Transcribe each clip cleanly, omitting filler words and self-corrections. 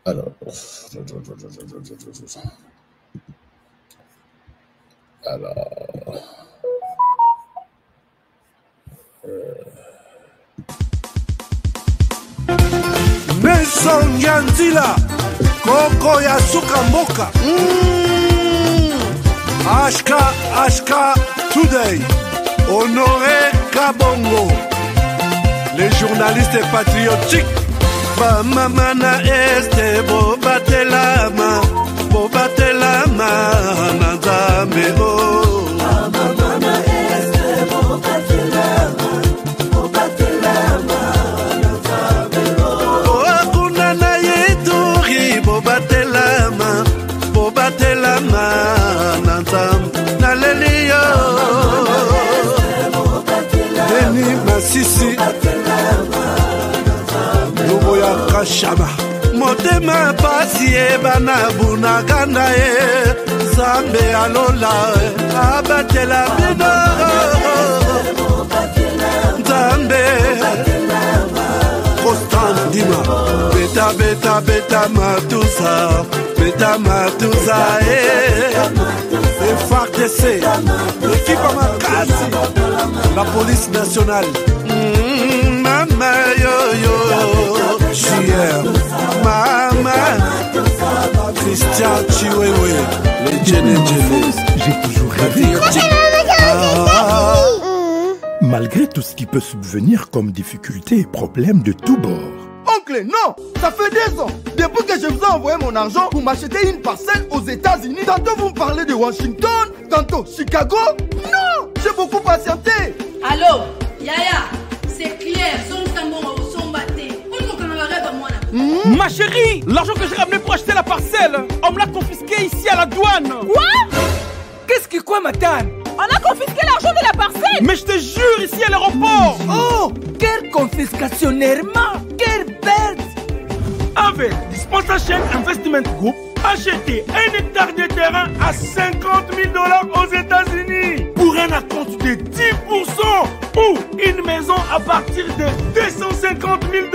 Alors, Nelson Yanzila Koko ya Suka Mboka HK Today Honoré Kabongo, les journalistes patriotiques. Bamamana este bobatelama nanzambe o. Bamamana este bobatelama nanzambe o. Akuna na yeturi bobatelama nanzambe na lelio. Deni Masisi Luboya Kashama Motema pasi bana bunagana Zambe alola abatela bino Zambe Constant Dima Beta matusa FARDC l'équipe à Makasi la police nationale Mama yo JR Mama Christian Chiwewe les Djenedjene. J'ai toujours rêvé. Malgré tout ce qui peut subvenir comme difficultés et problèmes de tous bords. Oncle, non, ça fait 2 ans. Depuis que je vous ai envoyé mon argent pour m'acheter une parcelle aux États-Unis, tantôt vous me parlez de Washington, tantôt Chicago. Non, j'ai beaucoup patienté. Allô, Yaya, c'est clair, Ma chérie, l'argent que j'ai ramené pour acheter la parcelle, on me l'a confisqué ici à la douane. Quoi? Qu'est-ce qui quoi, madame? On a confisqué l'argent de la parcelle. Mais je te jure, ici à l'aéroport. Oh, quelle confiscationnairement, quelle bête. Avec Dispensation Investment Group, acheter 1 hectare de terrain à 50 000 $ aux États-Unis pour un acompte de 10% ou une maison à partir de 250 000 $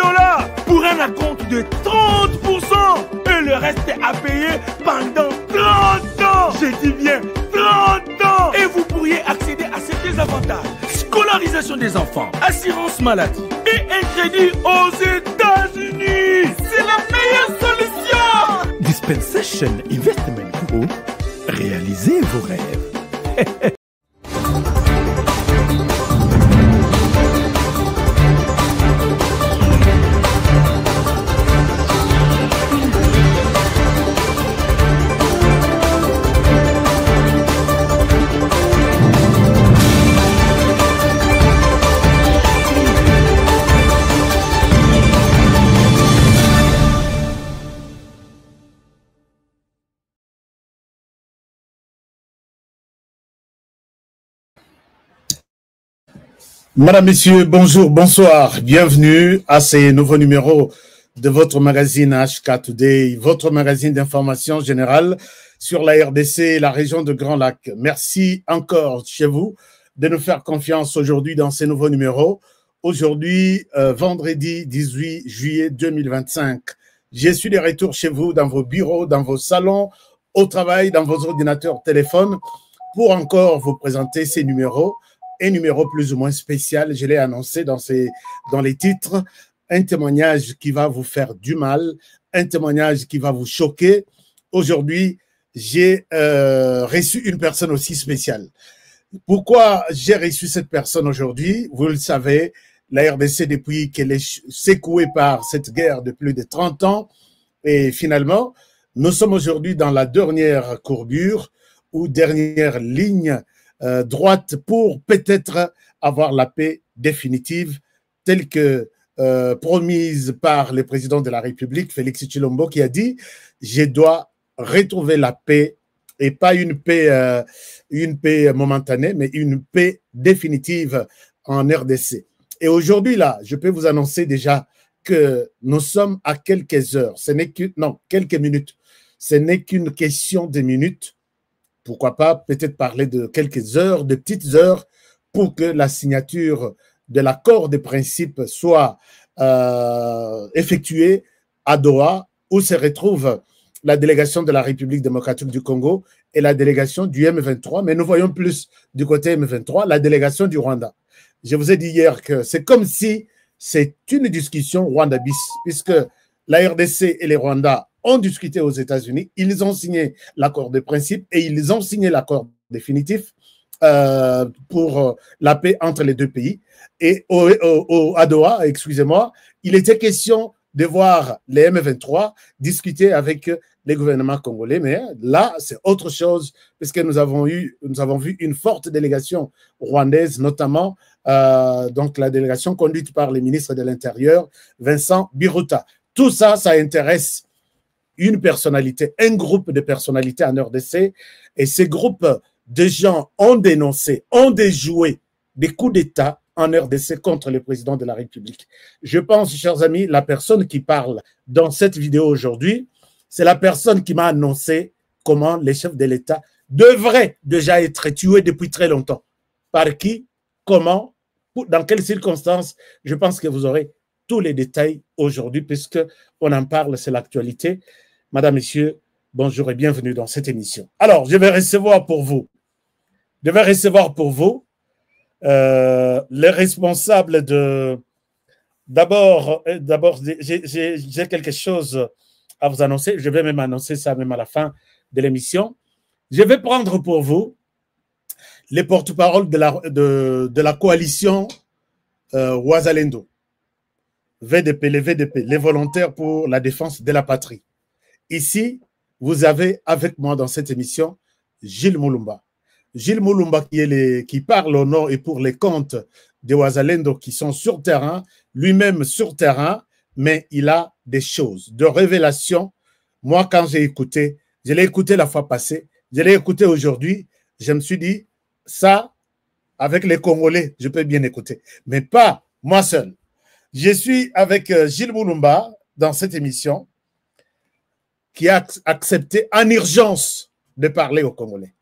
pour un acompte de 30% et le reste à payer pendant 30 ans. Je dis bien 30 ans. Et vous pourriez accéder à ces désavantages: scolarisation des enfants, assurance maladie et un crédit aux États-Unis. C'est la meilleure solution. Dispensation Investment Group, réalisez vos rêves. Madame, Messieurs, bonjour, bonsoir. Bienvenue à ces nouveaux numéros de votre magazine HK Today, votre magazine d'information générale sur la RDC et la région de Grand Lac. Merci encore chez vous de nous faire confiance aujourd'hui dans ces nouveaux numéros. Aujourd'hui, vendredi 18 juillet 2025. Je suis de retour chez vous, dans vos bureaux, dans vos salons, au travail, dans vos ordinateurs, téléphones, pour encore vous présenter ces numéros. Un numéro plus ou moins spécial, je l'ai annoncé dans les titres, un témoignage qui va vous faire du mal, un témoignage qui va vous choquer. Aujourd'hui, j'ai reçu une personne aussi spéciale. Pourquoi j'ai reçu cette personne aujourd'hui? Vous le savez, la RDC, depuis qu'elle est secouée par cette guerre de plus de 30 ans, et finalement, nous sommes aujourd'hui dans la dernière courbure ou dernière ligne droite pour peut-être avoir la paix définitive telle que promise par le président de la République, Félix Tshilombo, qui a dit « Je dois retrouver la paix » et pas une paix momentanée, mais une paix définitive en RDC. Et aujourd'hui, là, je peux vous annoncer déjà que nous sommes à quelques heures, quelques minutes. Ce n'est qu'une question de minutes. Pourquoi pas peut-être parler de quelques heures, de petites heures, pour que la signature de l'accord de principe soit effectuée à Doha où se retrouvent la délégation de la République démocratique du Congo et la délégation du M23, mais nous voyons plus du côté M23 la délégation du Rwanda. Je vous ai dit hier que c'est comme si c'est une discussion Rwanda bis, puisque la RDC et les Rwandais ont discuté aux États-Unis, ils ont signé l'accord de principe et ils ont signé l'accord définitif pour la paix entre les deux pays. Et à Doha, excusez-moi, il était question de voir les M23 discuter avec les gouvernements congolais, mais là, c'est autre chose, puisque nous avons vu une forte délégation rwandaise, notamment donc la délégation conduite par le ministre de l'Intérieur, Vincent Biruta. Tout ça, ça intéresse une personnalité, un groupe de personnalités en RDC, et ces groupes de gens ont dénoncé, ont déjoué des coups d'État en RDC contre le président de la République. Je pense, chers amis, la personne qui parle dans cette vidéo aujourd'hui, c'est la personne qui m'a annoncé comment les chefs de l'État devraient déjà être tués depuis très longtemps. Par qui, comment, dans quelles circonstances, je pense que vous aurez tous les détails aujourd'hui, puisqu'on en parle, c'est l'actualité. Madame, Messieurs, bonjour et bienvenue dans cette émission. Alors, je vais recevoir pour vous les responsables de... D'abord, j'ai quelque chose à vous annoncer. Je vais même annoncer ça même à la fin de l'émission. Je vais prendre pour vous les porte-parole de la coalition Wazalendo. VDP, les volontaires pour la défense de la patrie. Ici, vous avez avec moi dans cette émission Gilles Mulumba. Gilles Mulumba qui parle au nom et pour les comptes de Wazalendo qui sont sur terrain, lui-même sur terrain, mais il a des choses, de révélations. Moi, quand j'ai écouté, je l'ai écouté la fois passée, je l'ai écouté aujourd'hui, je me suis dit, ça, avec les Congolais, je peux bien écouter, mais pas moi seul. Je suis avec Gilles Mulumba dans cette émission qui a accepté en urgence de parler aux Congolais.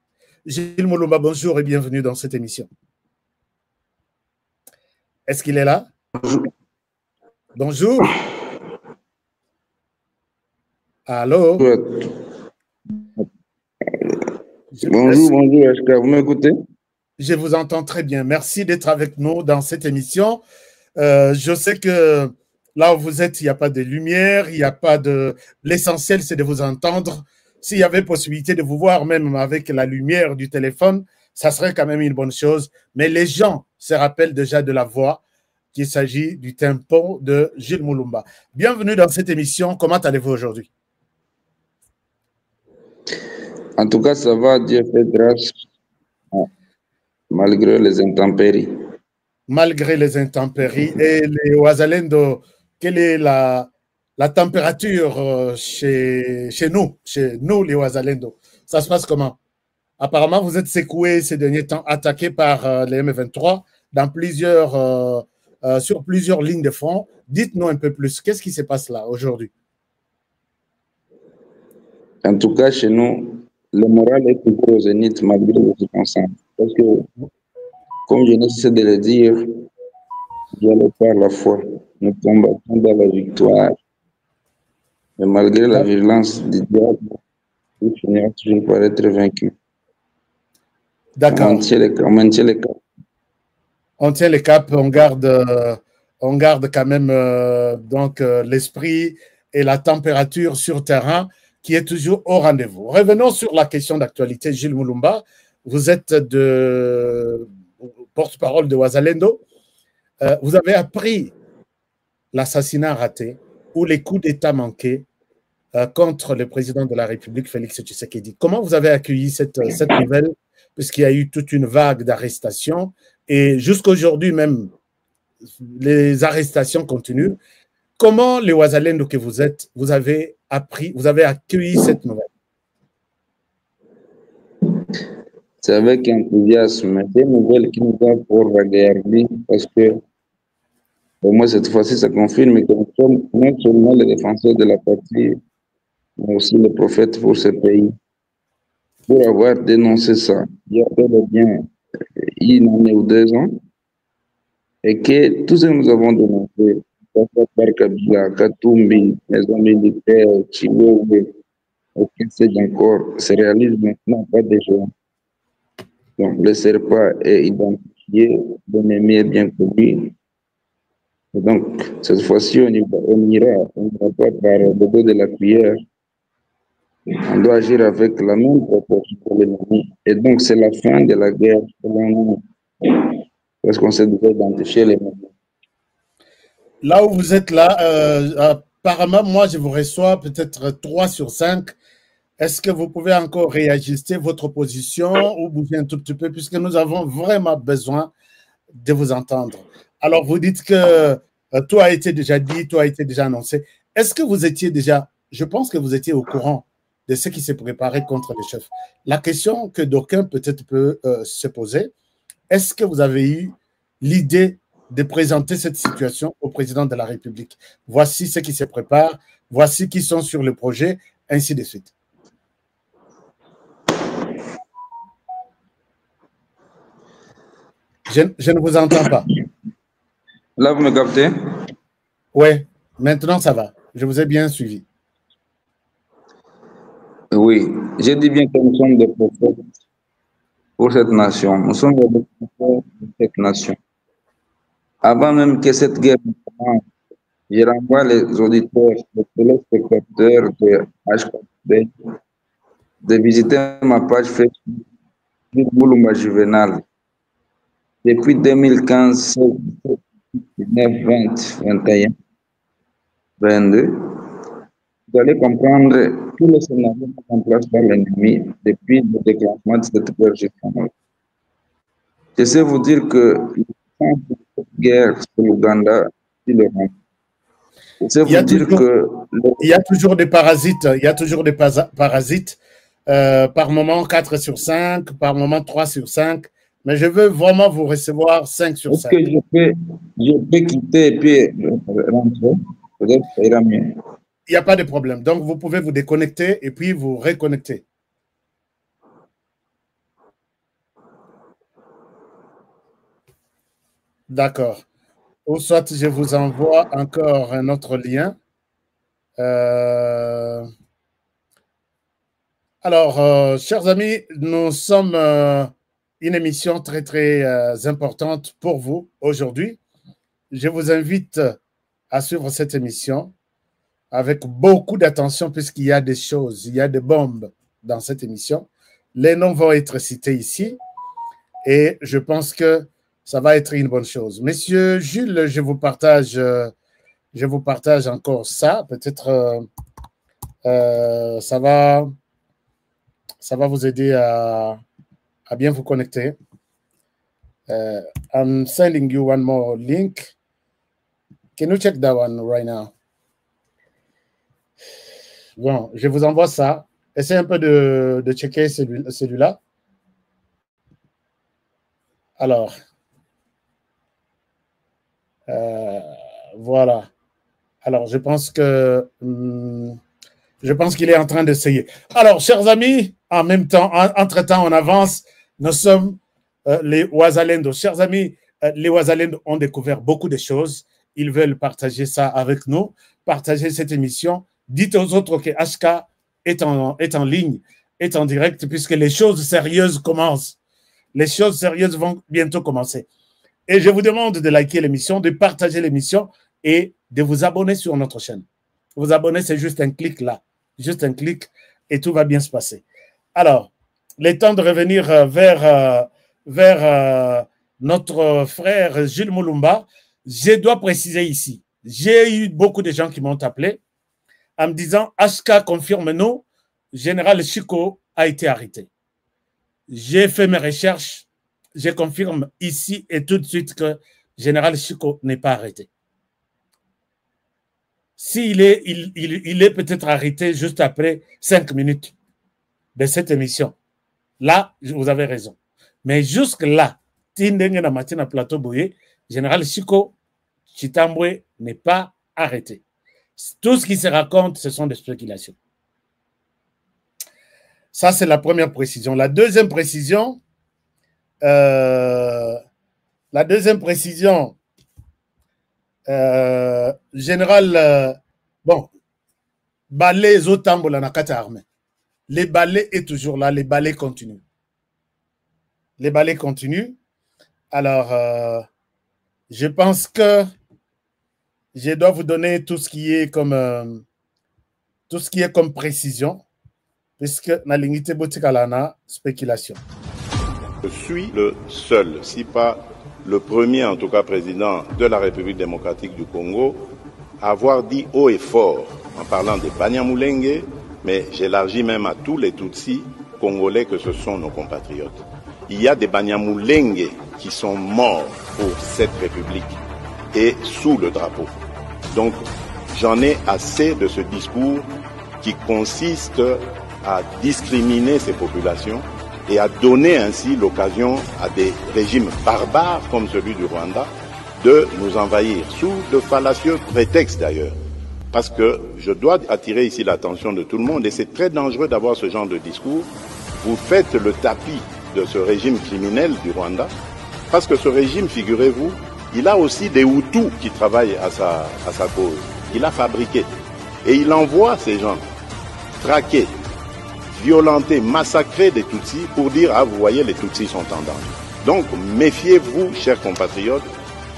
Gilles Mulumba, bonjour et bienvenue dans cette émission. Est-ce qu'il est là? Bonjour. Allô? Bonjour, est-ce que vous m'écoutez? Je vous entends très bien. Merci d'être avec nous dans cette émission. Je sais que là où vous êtes, il n'y a pas de lumière, il n'y a pas de... L'essentiel, c'est de vous entendre. S'il y avait possibilité de vous voir même avec la lumière du téléphone, ça serait quand même une bonne chose. Mais les gens se rappellent déjà de la voix qu'il s'agit du tempo de Gilles Mulumba. Bienvenue dans cette émission. Comment allez-vous aujourd'hui? En tout cas, ça va, Dieu fait grâce, malgré les intempéries. Malgré les intempéries. Et les Wazalendo, quelle est la température chez nous, les Wazalendo? Ça se passe comment? Apparemment, vous êtes secoués ces derniers temps, attaqués par les M23 dans sur plusieurs lignes de front. Dites-nous un peu plus, qu'est-ce qui se passe là aujourd'hui? En tout cas, chez nous, le moral est toujours au zénith malgré les circonstances. Parce que, comme je ne sais de le dire, Dieu le par la foi. Nous combattons dans la victoire. Mais malgré la violence du diable, il finira toujours par être vaincu. D'accord. On tient le cap. On tient le cap, on garde quand même l'esprit et la température sur terrain qui est toujours au rendez-vous. Revenons sur la question d'actualité, Gilles Mulumba. Vous êtes porte-parole de Wazalendo. Vous avez appris l'assassinat raté ou les coups d'État manqués contre le président de la République, Félix Tshisekedi. Comment vous avez accueilli cette nouvelle, puisqu'il y a eu toute une vague d'arrestations et jusqu'à aujourd'hui même, les arrestations continuent. Comment, les Wazalendo que vous êtes, vous avez accueilli cette nouvelle? C'est avec enthousiasme. C'est une nouvelle qui nous a pour regarder parce que pour moi, cette fois-ci, ça confirme que nous sommes non seulement les défenseurs de la patrie, mais aussi les prophètes pour ce pays. Pour avoir dénoncé ça, il y a bien une année ou 2 ans, et que tout ce que nous avons dénoncé, Barkabila, Katumbi, maison militaire, Chiwewe, aucun siège encore se réalise maintenant pas déjà. Donc, le Serpa est identifié, l'ennemi est bien connu. Et donc, cette fois-ci, on ira pas par le dos de la cuillère. On doit agir avec la même proportion pour l'ennemi. Et donc, c'est la fin de la guerre selon nous. Parce qu'on s'est déjà identifié les mêmes. Là où vous êtes là, apparemment, moi, je vous reçois peut-être 3 sur 5. Est-ce que vous pouvez encore réajuster votre position ou bouger un tout petit peu, puisque nous avons vraiment besoin de vous entendre. Alors, vous dites que tout a été déjà dit, tout a été déjà annoncé. Est-ce que vous étiez déjà, je pense que vous étiez au courant de ce qui s'est préparé contre les chefs. La question que d'aucuns peut-être peut se poser, est-ce que vous avez eu l'idée de présenter cette situation au président de la République? Voici ce qui se prépare, voici qui sont sur le projet, ainsi de suite. Je ne vous entends pas. Là, vous me captez? Oui, maintenant ça va. Je vous ai bien suivi. Oui, j'ai dit bien que nous sommes des prophètes pour cette nation. Nous sommes des prophètes pour cette nation. Avant même que cette guerre commence, je renvoie les auditeurs, les téléspectateurs de HKD de visiter ma page Facebook Boulumba Juvenal. Depuis 2015, 19, 20, 21, 22, vous allez comprendre tous les scénarios mis en place par l'ennemi depuis le déclenchement de cette guerre jusqu'à maintenant. Je sais vous dire que cette guerre sur l'Ouganda, il y a toujours des parasites, par moment 4 sur 5, par moment 3 sur 5, mais je veux vraiment vous recevoir 5 sur 5. Est-ce que je peux quitter et puis rentrer? Peut-être ça ira mieux. Il n'y a pas de problème. Donc, vous pouvez vous déconnecter et puis vous reconnecter. D'accord. Ou soit je vous envoie encore un autre lien. Alors, chers amis, nous sommes une émission très, très importante pour vous aujourd'hui. Je vous invite à suivre cette émission avec beaucoup d'attention puisqu'il y a des choses, il y a des bombes dans cette émission. Les noms vont être cités ici et je pense que ça va être une bonne chose. Monsieur Jules, je vous partage encore ça. Peut-être ça va vous aider à bien vous connecter. I'm sending you one more link. Can you check that one right now? Bon, je vous envoie ça. Essayez un peu de checker celui-là. Alors, voilà. Alors, je pense qu'il est en train d'essayer. Alors, chers amis, en même temps, entre-temps, on avance. Nous sommes les Ouazalendo. Chers amis, les Ouazalendo ont découvert beaucoup de choses. Ils veulent partager ça avec nous, partager cette émission. Dites aux autres que HK est en ligne, est en direct, puisque les choses sérieuses commencent. Les choses sérieuses vont bientôt commencer. Et je vous demande de liker l'émission, de partager l'émission et de vous abonner sur notre chaîne. Vous abonner, c'est juste un clic là. Juste un clic et tout va bien se passer. Alors, il est temps de revenir vers notre frère Jules Mulumba. Je dois préciser ici, j'ai eu beaucoup de gens qui m'ont appelé en me disant « HK, confirme-nous, Général Chico a été arrêté ». J'ai fait mes recherches, je confirme ici et tout de suite que Général Chico n'est pas arrêté. S'il est, il est peut-être arrêté juste après 5 minutes de cette émission. Là, vous avez raison. Mais jusque-là, Tindenge na matina plateau boye, Général Chico Chitambwe n'est pas arrêté. Tout ce qui se raconte, ce sont des spéculations. Ça, c'est la première précision. La deuxième précision, Général, bon, balai Zotambola na kati armée. Les balais est toujours là, les balais continuent. Les balais continuent. Alors, je pense que je dois vous donner tout ce qui est comme précision, puisque na lingité botikalana spéculation. Je suis le seul, si pas le premier en tout cas président de la République démocratique du Congo, à avoir dit haut et fort en parlant des Banyamulenge, mais j'élargis même à tous les Tutsis congolais que ce sont nos compatriotes. Il y a des Banyamulenge qui sont morts pour cette République et sous le drapeau. Donc j'en ai assez de ce discours qui consiste à discriminer ces populations et à donner ainsi l'occasion à des régimes barbares comme celui du Rwanda de nous envahir, sous de fallacieux prétextes d'ailleurs. Parce que je dois attirer ici l'attention de tout le monde, et c'est très dangereux d'avoir ce genre de discours. Vous faites le tapis de ce régime criminel du Rwanda, parce que ce régime, figurez-vous, il a aussi des Hutus qui travaillent à sa cause. Il a fabriqué. Et il envoie ces gens traquer, violenter, massacrer des Tutsis pour dire « Ah, vous voyez, les Tutsis sont en danger ». Donc, méfiez-vous, chers compatriotes,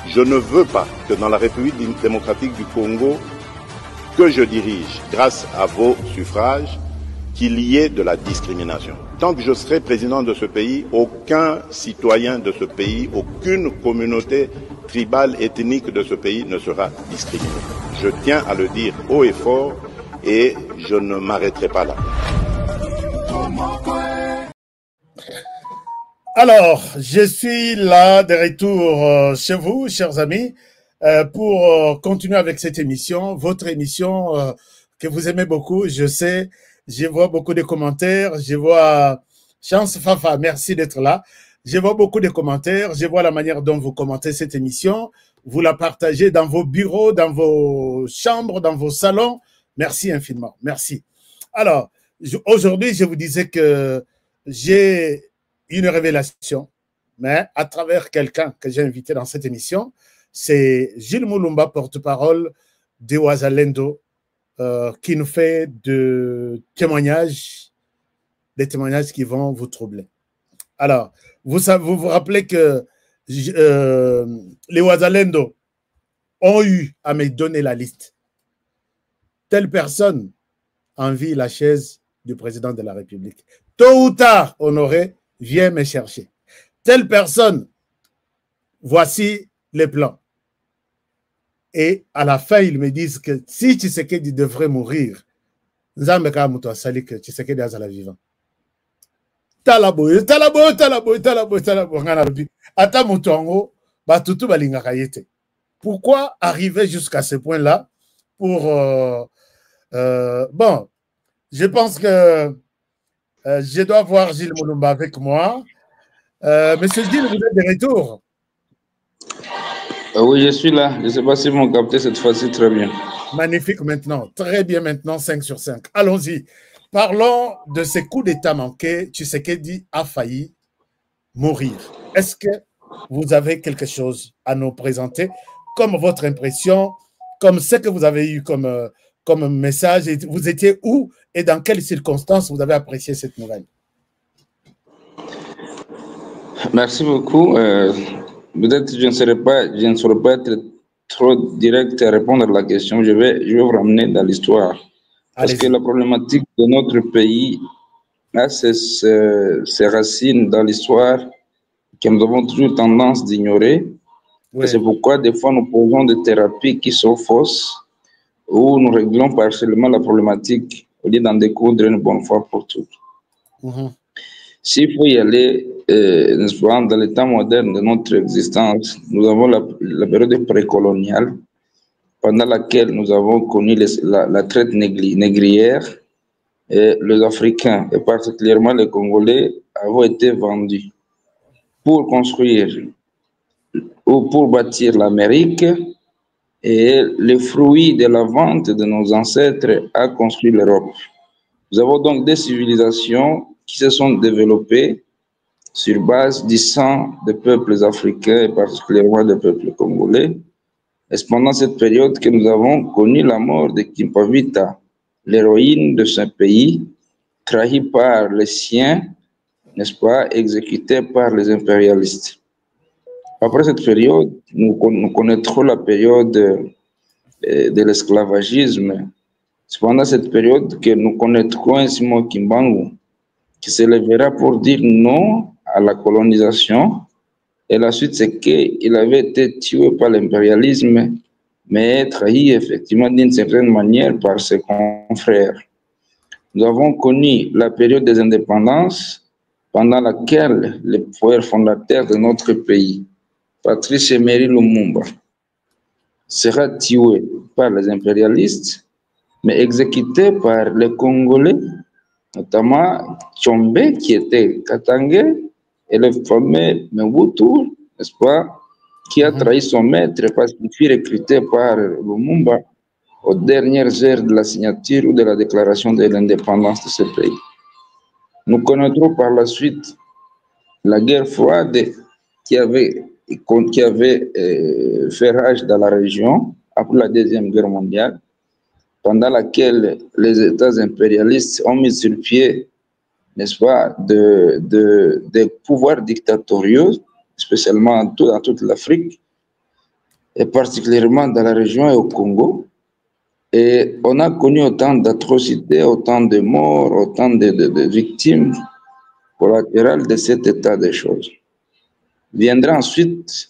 je ne veux pas que dans la République démocratique du Congo, que je dirige, grâce à vos suffrages, qu'il y ait de la discrimination. Tant que je serai président de ce pays, aucun citoyen de ce pays, aucune communauté tribale, ethnique de ce pays ne sera discriminé. Je tiens à le dire haut et fort et je ne m'arrêterai pas là. Alors, je suis là de retour chez vous, chers amis, pour continuer avec cette émission, votre émission que vous aimez beaucoup, je sais. Je vois beaucoup de commentaires, je vois Chance Fafa, merci d'être là. Je vois beaucoup de commentaires, je vois la manière dont vous commentez cette émission, vous la partagez dans vos bureaux, dans vos chambres, dans vos salons. Merci infiniment, merci. Alors, aujourd'hui, je vous disais que j'ai une révélation, mais à travers quelqu'un que j'ai invité dans cette émission, c'est Gilles Moulumba, porte-parole de Wazalendo, qui nous fait des témoignages qui vont vous troubler. Alors, vous vous rappelez que les Wazalendo ont eu à me donner la liste. Telle personne envie la chaise du président de la République. Tôt ou tard, Honoré, viens me chercher. Telle personne, voici les plans. Et à la fin, ils me disent que si Tshisekedi devrait mourir, Nzambe ka muto asali que Tshisekedi azala vivant. Talaboy, ngana bi. Ata muto ango, batutu balingaka yete. Pourquoi arriver jusqu'à ce point-là pour bon, je pense que je dois voir Gilles Moulumba avec moi. Monsieur Gilles, vous êtes de retour. Oui, je suis là. Je ne sais pas si vous m'ont capté cette fois-ci très bien. Magnifique maintenant. Très bien maintenant, 5 sur 5. Allons-y. Parlons de ces coups d'État manqués. Tshisekedi a failli mourir. Est-ce que vous avez quelque chose à nous présenter comme votre impression, comme ce que vous avez eu comme message? Vous étiez où et dans quelles circonstances vous avez apprécié cette nouvelle? Merci beaucoup. Peut-être je ne saurais pas être trop direct à répondre à la question. Je vais vous ramener dans l'histoire. Parce que la problématique de notre pays a ses racines dans l'histoire que nous avons toujours tendance d'ignorer. Oui. C'est pourquoi des fois nous posons des thérapies qui sont fausses, où nous réglons partiellement la problématique au lieu d'en découdre une bonne fois pour toutes. S'il faut y aller, dans le temps moderne de notre existence, nous avons la période précoloniale, pendant laquelle nous avons connu la traite négrière, et les Africains, et particulièrement les Congolais, avons été vendus pour construire ou pour bâtir l'Amérique, et le fruit de la vente de nos ancêtres a construit l'Europe. Nous avons donc des civilisations qui se sont développées sur base du sang des peuples africains et particulièrement des peuples congolais. Et c'est pendant cette période que nous avons connu la mort de Kimpavita, l'héroïne de ce pays, trahie par les siens, n'est-ce pas, exécutée par les impérialistes. Après cette période, nous connaîtrons la période de l'esclavagisme. C'est pendant cette période que nous connaîtrons Simon Kimbangu, qui se lèvera pour dire non à la colonisation. Et la suite, c'est qu'il avait été tué par l'impérialisme, mais trahi effectivement d'une certaine manière par ses confrères. Nous avons connu la période des indépendances, pendant laquelle le père fondateur de notre pays, Patrice Emery Lumumba, sera tué par les impérialistes, mais exécuté par les Congolais, notamment Tchombe, qui était Katangé, et le fameux Mobutu, n'est-ce pas, qui a trahi son maître parce qu'il fut recruté par Lumumba aux dernières heures de la signature ou de la déclaration de l'indépendance de ce pays. Nous connaîtrons par la suite la guerre froide qui avait fait rage dans la région après la Deuxième Guerre mondiale, pendant laquelle les États impérialistes ont mis sur pied, n'est-ce pas, des pouvoirs dictatoriaux, spécialement dans toute l'Afrique, et particulièrement dans la région et au Congo. Et on a connu autant d'atrocités, autant de morts, autant de victimes collatérales de cet état des choses. Viendra ensuite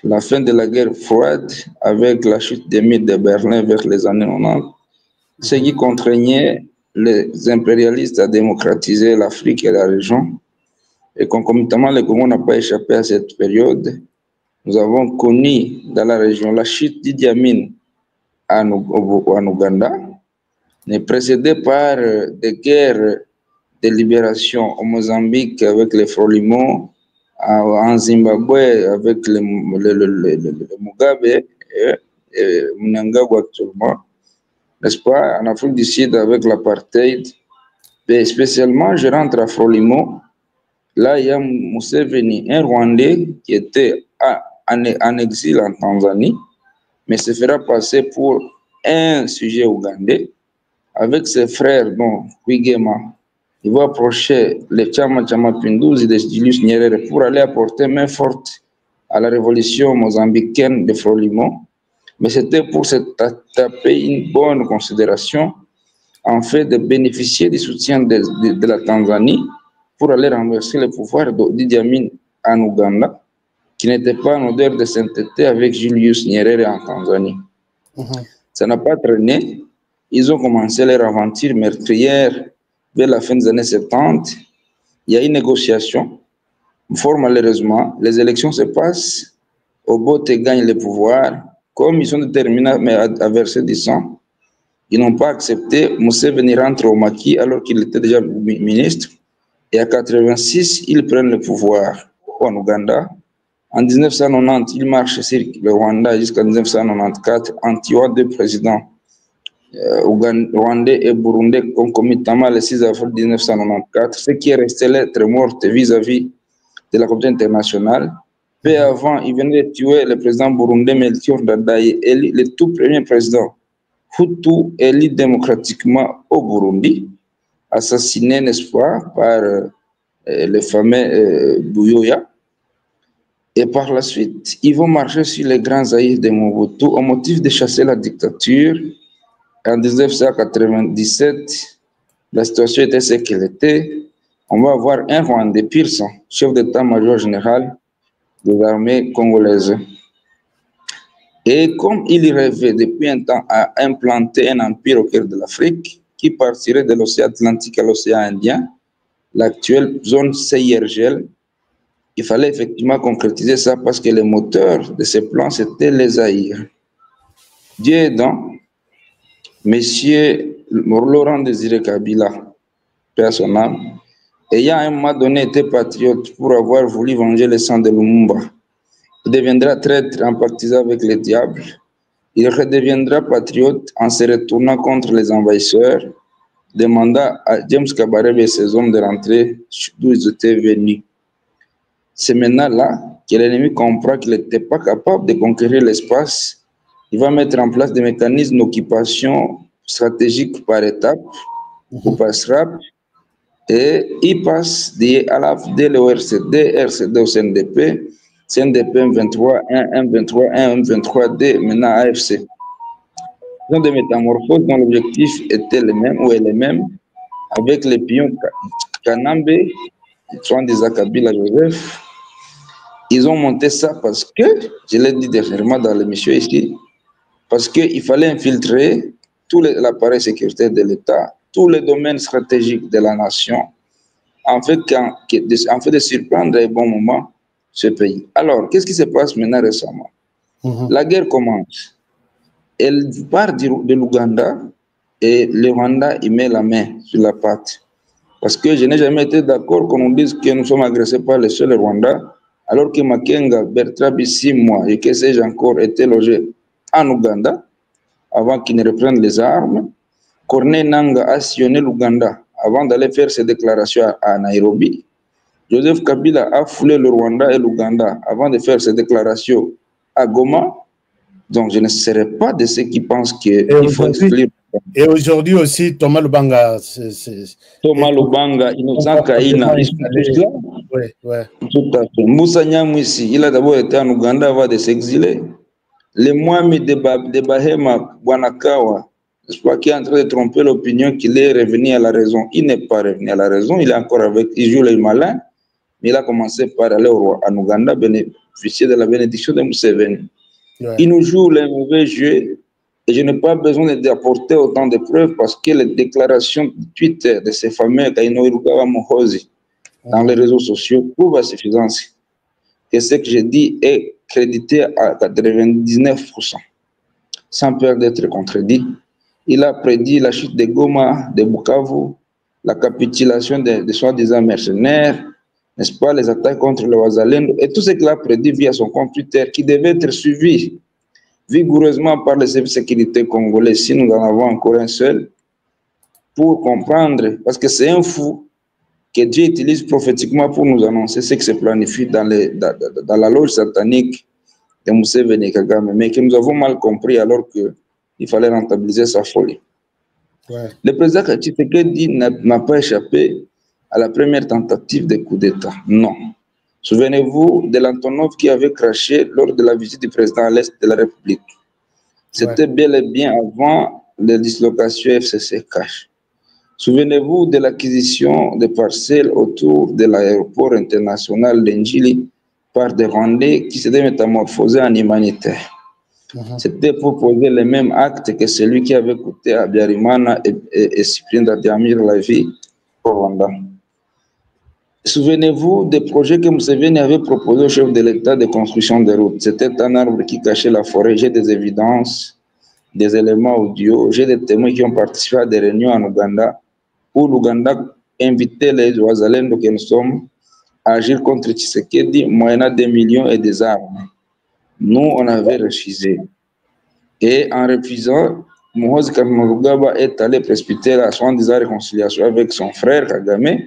la fin de la guerre froide avec la chute des murs de Berlin vers les années 90, ce qui contraignait les impérialistes à démocratiser l'Afrique et la région. Et concomitamment, le Congo n'a pas échappé à cette période. Nous avons connu dans la région la chute d'Idi Amin en Ouganda, mais précédée par des guerres de libération au Mozambique avec les Frelimo, en Zimbabwe avec le Mugabe et Mnangagwa actuellement, n'est-ce pas, en Afrique du Sud avec l'apartheid. Et spécialement, je rentre à Frelimo, là il y a Museveni, un Rwandais qui était en exil en Tanzanie, mais se fera passer pour un sujet ougandais avec ses frères, dont Kwigema. Il va approcher les Chama Pinduzi de Julius Nyerere pour aller apporter main forte à la révolution mozambicaine de Frelimo. Mais c'était pour se taper une bonne considération, en fait, de bénéficier du soutien de la Tanzanie pour aller renverser le pouvoir d'Idi Amin en Ouganda, qui n'était pas en odeur de sainteté avec Julius Nyerere en Tanzanie. Ça n'a pas traîné. Ils ont commencé leur aventure meurtrière vers la fin des années 70. Il y a une négociation. Fort malheureusement, les élections se passent. Obote gagne le pouvoir. Comme ils sont déterminés à verser du sang, ils n'ont pas accepté. Museveni rentre au maquis alors qu'il était déjà ministre. Et à 86, ils prennent le pouvoir en Ouganda. En 1990, il marche sur le Rwanda jusqu'en 1994 en tuant deux présidents rwandais et burundais concomitamment le 6 avril 1994, ce qui est resté lettre morte vis-à-vis de la communauté internationale. Peu avant, il venait de tuer le président burundais Melchior Ndadaye, le tout premier président Hutu élu démocratiquement au Burundi, assassiné, n'est-ce pas, par le fameux Buyoya. Et par la suite, ils vont marcher sur les grands haïrs de Mobutu au motif de chasser la dictature. En 1997, la situation était ce qu'elle était. On va avoir un Rwandais pur sang, chef d'état-major général des armées congolaises. Et comme il rêvait depuis un temps à implanter un empire au cœur de l'Afrique, qui partirait de l'océan Atlantique à l'océan Indien, l'actuelle zone CIRGL, il fallait effectivement concrétiser ça parce que le moteur de ces plans, c'était les Zaïre. Dieu aidant, Monsieur Laurent Désiré Kabila, père son âme, ayant à un moment donné été patriote pour avoir voulu venger le sang de Lumumba, il deviendra traître en partisan avec le diable. Il redeviendra patriote en se retournant contre les envahisseurs, demandant à James Kabarebe et ses hommes de rentrer d'où ils étaient venus. C'est maintenant là que l'ennemi comprend qu'il n'était pas capable de conquérir l'espace il va mettre en place des mécanismes d'occupation stratégique par étapes, ou par SRAP, et il passe dès le RCD au CNDP, CNDP M23, 1, M23, 1, M23D, maintenant AFC. Ce sont des métamorphoses dont l'objectif était le même, ou est le même, avec les pions Kanambe, soit des Kabila Joseph. Ils ont monté ça parce que, je l'ai dit dernièrement dans l'émission ici, parce qu'il fallait infiltrer tout l'appareil sécuritaire de l'État, tous les domaines stratégiques de la nation, en fait de surprendre à un bon moment ce pays. Alors, qu'est-ce qui se passe maintenant récemment? La guerre commence. Elle part de l'Ouganda et le Rwanda y met la main sur la pâte. Parce que je n'ai jamais été d'accord qu'on nous dise que nous sommes agressés par le seul Rwanda, alors que Makenga, Bertrand Bisimwa et que sais-je encore étaient logés en Ouganda avant qu'ils ne reprennent les armes. Corneille Nangaa a sillonné l'Ouganda avant d'aller faire ses déclarations à Nairobi. Joseph Kabila a foulé le Rwanda et l'Ouganda avant de faire ses déclarations à Goma. Donc je ne serai pas de ceux qui pensent qu'il faut exclure. Et aujourd'hui aussi, Thomas Lubanga. Thomas Lubanga, Innocent Kaina, ils sont tous là. Oui. Tout à fait. Moussa Nyamwisi, il a d'abord été en Ouganda avant de s'exiler. Le Mwami de Bahema Bwanakawa, je crois qu'il est en train de tromper l'opinion qu'il est revenu à la raison. Il n'est pas revenu à la raison, il est encore avec, il joue les malins, mais il a commencé par aller en Ouganda, bénéficier de la bénédiction de Museveni. Ouais. Il nous joue les mauvais jeux et je n'ai pas besoin d'apporter autant de preuves parce que les déclarations Twitter de ces fameux Kainerugaba Mohozi dans les réseaux sociaux prouvent à suffisance que ce que je dis est crédité à 99%, sans peur d'être contredit. Il a prédit la chute de Goma, de Bukavu, la capitulation des soi-disant mercenaires, n'est-ce pas, les attaques contre le Wazalendo, et tout ce qu'il a prédit via son compte Twitter, qui devait être suivi vigoureusement par les services de sécurité congolais, si nous en avons encore un seul, pour comprendre, parce que c'est un fou que Dieu utilise prophétiquement pour nous annoncer ce qui se planifie dans la loge satanique de Museveni Kagame, mais que nous avons mal compris alors qu'il fallait rentabiliser sa folie. Ouais. Le président Tshisekedi n'a pas échappé à la première tentative de coup d'État. Non. Souvenez-vous de l'Antonov qui avait craché lors de la visite du président à l'Est de la République. C'était bel et bien avant la dislocation FCC Cash. Souvenez-vous de l'acquisition de parcelles autour de l'aéroport international d'Enjili par des Rwandais qui s'étaient métamorphosés en humanitaires. C'était pour poser le même acte que celui qui avait coûté à Biarimana et Cyprien Dadiamir la vie au Rwanda. Souvenez-vous des projets que Museveni avait proposés au chef de l'État de construction des routes. C'était un arbre qui cachait la forêt. J'ai des évidences, des éléments audio, j'ai des témoins qui ont participé à des réunions en Ouganda où l'Ouganda invitait les Ouazalendo que nous sommes à agir contre Tshisekedi moyennant des millions et des armes. Nous, on avait refusé. Et en refusant, Muhoozi Kainerugaba est allé précipiter la soi-disant réconciliation avec son frère Kagame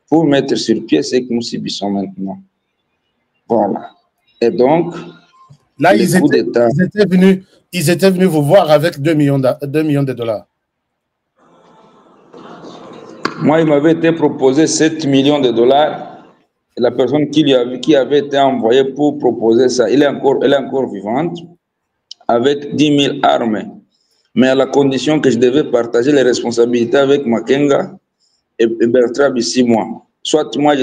pour mettre sur pied ce que nous subissons maintenant. Voilà. Et donc, là, ils étaient venus vous voir avec 2 millions de dollars. Moi, il m'avait été proposé 7 millions de dollars. Et la personne qui avait été envoyée pour proposer ça, elle est encore vivante, avec 10 000 armes, mais à la condition que je devais partager les responsabilités avec Makenga et Bertrand Bisimwa. Soit moi,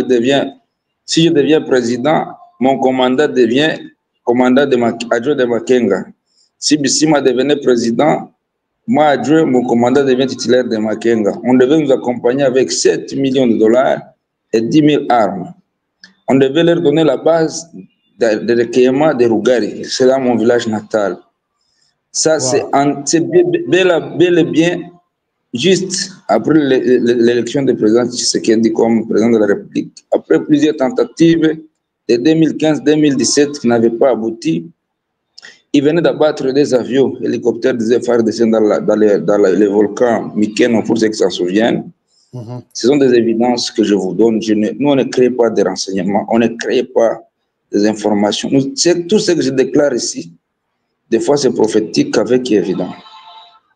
si je deviens président, mon commandant devient commandant adjoint de Makenga. Si Bisimwa devenait président, moi, adjoint, mon commandant devient titulaire de Makenga. On devait nous accompagner avec 7 millions de dollars et 10 000 armes. On devait leur donner la base de recueillement de Rugari. C'est là mon village natal. Ça, wow. C'est bel et bien juste après l'élection du président Tshisekedi comme président de la République. Après plusieurs tentatives de 2015-2017 qui n'avaient pas abouti, il venait d'abattre des avions, hélicoptères des phares descendant dans les volcans Mikeno, pour ceux qui s'en souviennent. Ce sont des évidences que je vous donne. Nous, on ne crée pas des renseignements, on ne crée pas des informations. Tout ce que je déclare ici, Des fois, c'est prophétique avec qui est évident.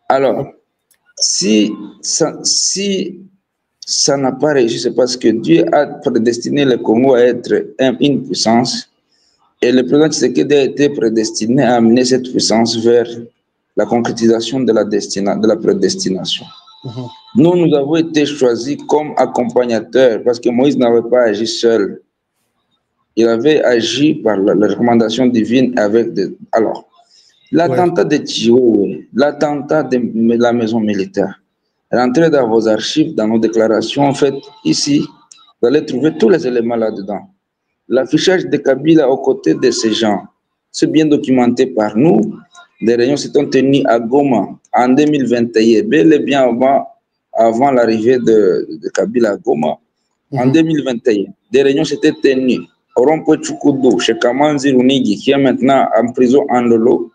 Alors, si ça n'a pas réussi, c'est parce que Dieu a prédestiné le Congo à être une puissance et le président Tshisekedi a été prédestiné à amener cette puissance vers la concrétisation de la prédestination. Nous avons été choisis comme accompagnateurs parce que Moïse n'avait pas agi seul. Il avait agi par la recommandation divine avec des... Alors, l'attentat de Chioué, l'attentat de la maison militaire, rentrez dans vos archives, dans nos déclarations, en fait, ici, vous allez trouver tous les éléments là-dedans. L'affichage de Kabila aux côtés de ces gens, c'est bien documenté par nous. Des réunions s'étant tenues à Goma en 2021, bel et bien avant l'arrivée de Kabila à Goma, en 2021. Des réunions s'étaient tenues au rond-point Tchoukoudou, chez Kamanzi Runigi, qui est maintenant en prison en Lolo,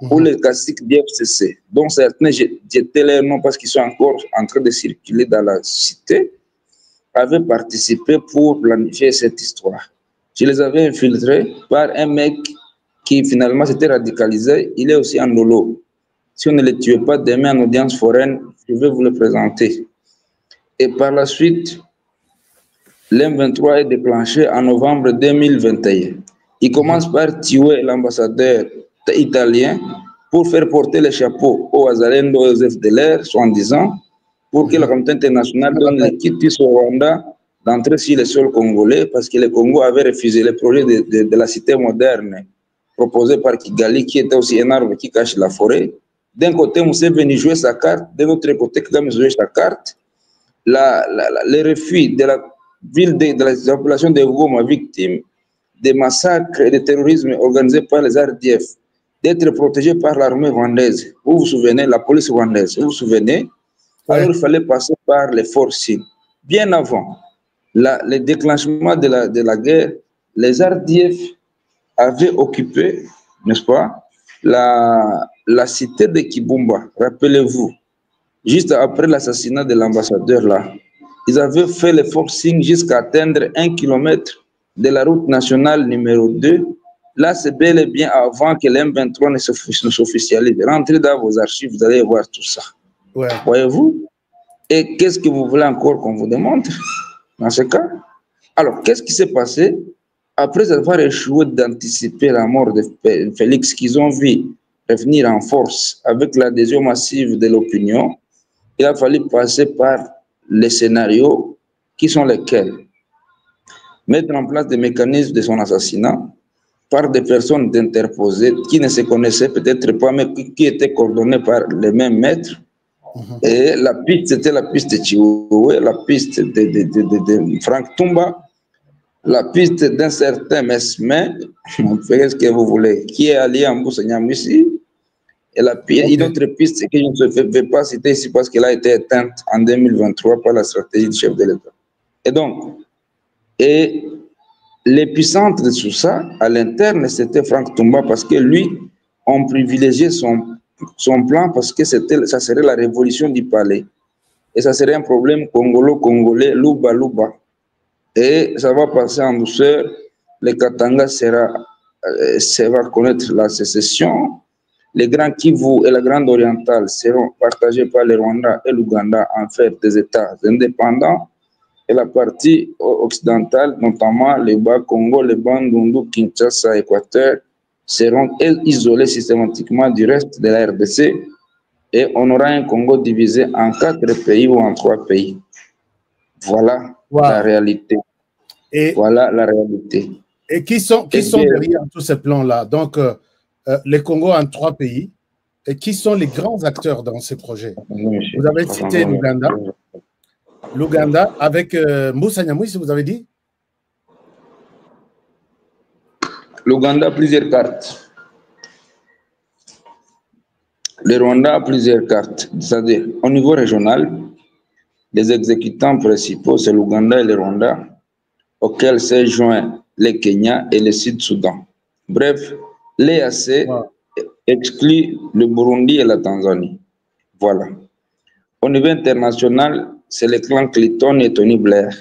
pour les caciques d'FCC, dont certains, j'étais leur nom parce qu'ils sont encore en train de circuler dans la cité, avaient participé pour planifier cette histoire. Je les avais infiltrés par un mec qui finalement s'était radicalisé, il est aussi en Lolo. Si on ne le tuait pas demain en audience foraine, je vais vous le présenter. Et par la suite, l'M23 est déclenché en novembre 2021. Il commence par tuer l'ambassadeur italien pour faire porter le chapeau au Wazalendo Joseph Deller, soi-disant, pour que la communauté internationale donne le quitte au Rwanda d'entrer sur le sol congolais, parce que le Congo avait refusé le projet de la cité moderne proposé par Kigali, qui était aussi un arbre qui cache la forêt. D'un côté, Museveni jouait sa carte, de l'autre côté, Kagame jouait sa carte. Le refus de la ville de la population de Goma, victime des massacres et du terrorisme organisés par les RDF, d'être protégé par l'armée rwandaise. Vous vous souvenez, la police rwandaise, vous vous souvenez? Alors il fallait passer par les forces. Bien avant le déclenchement de la guerre, les RDF avaient occupé, n'est-ce pas, la cité de Kibumba. Rappelez-vous, juste après l'assassinat de l'ambassadeur là, ils avaient fait le forcing jusqu'à atteindre 1 kilomètre de la route nationale numéro 2. Là, c'est bel et bien avant que l'M23 ne s'officialise. Rentrez dans vos archives, vous allez voir tout ça. Voyez-vous? Et qu'est-ce que vous voulez encore qu'on vous démontre dans ce cas? Alors, qu'est-ce qui s'est passé? Après avoir échoué d'anticiper la mort de Félix, qu'ils ont vu revenir en force avec l'adhésion massive de l'opinion, il a fallu passer par les scénarios qui sont lesquels? Mettre en place des mécanismes de son assassinat par des personnes interposées qui ne se connaissaient peut-être pas, mais qui étaient coordonnées par les mêmes maîtres. Et la piste, c'était la piste de Chioué, la piste de Frank Tumba, la piste d'un certain Mesme, faites ce que vous voulez, qui est allié à Mboussa Nyamwisi, et une autre piste que je ne vais pas citer ici parce qu'elle a été éteinte en 2023 par la stratégie du chef de l'État. Et donc, l'épicentre de tout ça, à l'interne, c'était Frank Tumba parce que lui, on privilégiait son plan parce que ça serait la révolution du palais. Et ça serait un problème congolo-congolais, louba-louba. Et ça va passer en douceur. Le Katanga va connaître la sécession. Les grands Kivu et la Grande Orientale seront partagés par le Rwanda et l'Ouganda en fait des États indépendants. Et la partie occidentale, notamment les Bas-Congo, les Bandundu, Kinshasa, Équateur, seront isolés systématiquement du reste de la RDC. Et on aura un Congo divisé en 4 pays ou en 3 pays. Voilà la réalité. Voilà la réalité. Et qui sont derrière tous ces plans-là? Donc, les Congos en 3 pays. Et qui sont les grands acteurs dans ces projets? Vous avez cité l'Ouganda. L'Ouganda avec Mboussa Nyamwisi, vous avez dit? L'Ouganda a plusieurs cartes. Le Rwanda a plusieurs cartes. C'est-à-dire, au niveau régional, les exécutants principaux, c'est l'Ouganda et le Rwanda, auxquels s'est joint le Kenya et le Sud-Soudan. Bref, l'EAC exclut le Burundi et la Tanzanie. Voilà. Au niveau international, c'est le clan Clinton et Tony Blair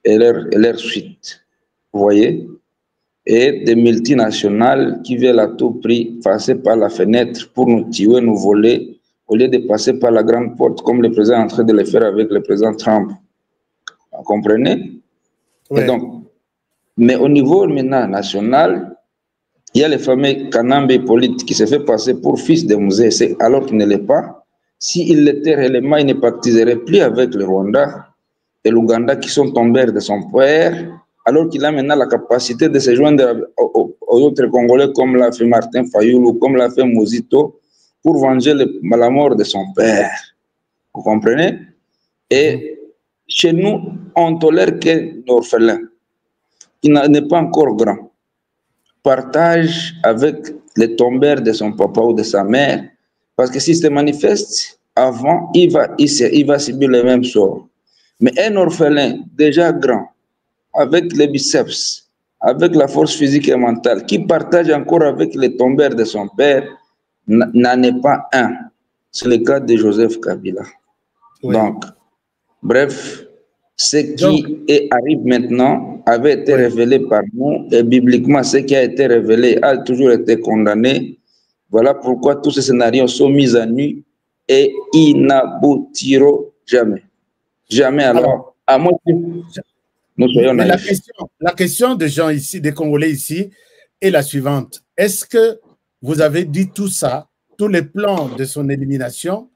et leur suite. Vous voyez? et des multinationales qui veulent à tout prix passer par la fenêtre pour nous tuer, nous voler, au lieu de passer par la grande porte, comme le président est en train de le faire avec le président Trump. Vous comprenez? Oui. Et donc, mais au niveau maintenant national, il y a le fameux Kanambe Hippolyte qui se fait passer pour fils de Musée, alors qu'il ne l'est pas. S'il l'était réellement, il ne pactiserait plus avec le Rwanda et l'Ouganda qui sont tombés de son père, alors qu'il a maintenant la capacité de se joindre aux autres Congolais comme l'a fait Martin Fayoulou, comme l'a fait Mouzito, pour venger la mort de son père. Vous comprenez? Et chez nous, on tolère qu'un orphelin qui n'est pas encore grand partage avec les tombeurs de son papa ou de sa mère, parce que s'il se manifeste avant, il va subir le même sort. Mais un orphelin déjà grand, avec les biceps, avec la force physique et mentale, qui partage encore avec les tombeurs de son père, n'en est pas un. C'est le cas de Joseph Kabila. Oui. Donc, bref, ce qui arrive maintenant avait été révélé par nous, et bibliquement, ce qui a été révélé a toujours été condamné. Voilà pourquoi tous ces scénarios sont mis à nu et ils n'aboutiront jamais. Jamais alors, à moins que nous soyons naïfs. La question des gens ici, des Congolais ici, est la suivante. Est-ce que vous avez dit tout ça, tous les plans de son élimination,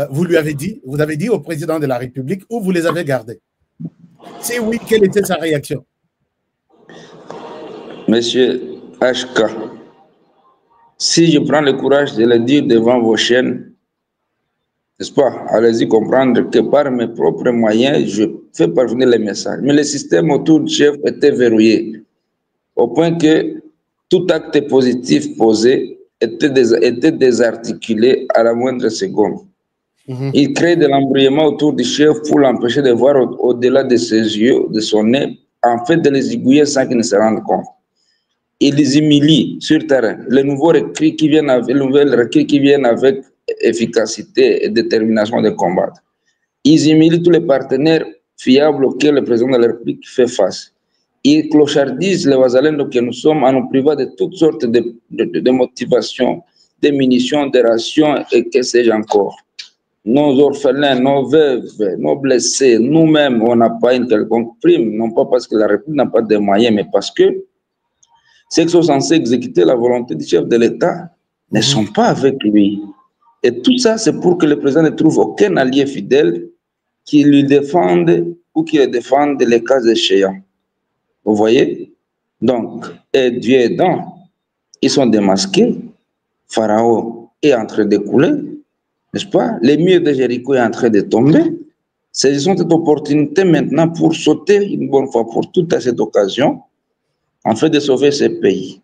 vous avez dit au président de la République, ou vous les avez gardés? Si oui, quelle était sa réaction? Monsieur HK, si je prends le courage de le dire devant vos chaînes, n'est-ce pas? Allez-y comprendre que par mes propres moyens, je fais parvenir les messages. Mais le système autour du chef était verrouillé, au point que tout acte positif posé était désarticulé à la moindre seconde. Il crée de l'embrouillement autour du chef pour l'empêcher de voir au-delà de ses yeux, de son nez, en fait de les aiguiller sans qu'ils ne se rendent compte. Il les humilie sur terrain. Les nouveaux recrues qui viennent avec efficacité et détermination de combattre. Ils humilient tous les partenaires fiables auxquels le président de la République fait face. Ils clochardisent les Wazalendo que nous sommes en nous privant de toutes sortes de motivations, de munitions, de rations et que sais-je encore. Nos orphelins, nos veuves, nos blessés, nous-mêmes, on n'a pas une quelconque prime, non pas parce que la République n'a pas de moyens, mais parce que ceux qui sont censés exécuter la volonté du chef de l'État ne sont pas avec lui. Et tout ça, c'est pour que le président ne trouve aucun allié fidèle qui lui défende ou qui le défende les cas échéants. Vous voyez? Donc, et Dieu aidant, ils sont démasqués. Pharaon est en train de couler, n'est-ce pas? Les murs de Jéricho est en train de tomber. Saisissons cette opportunité maintenant pour sauter une bonne fois pour toutes à cette occasion, en fait de sauver ce pays.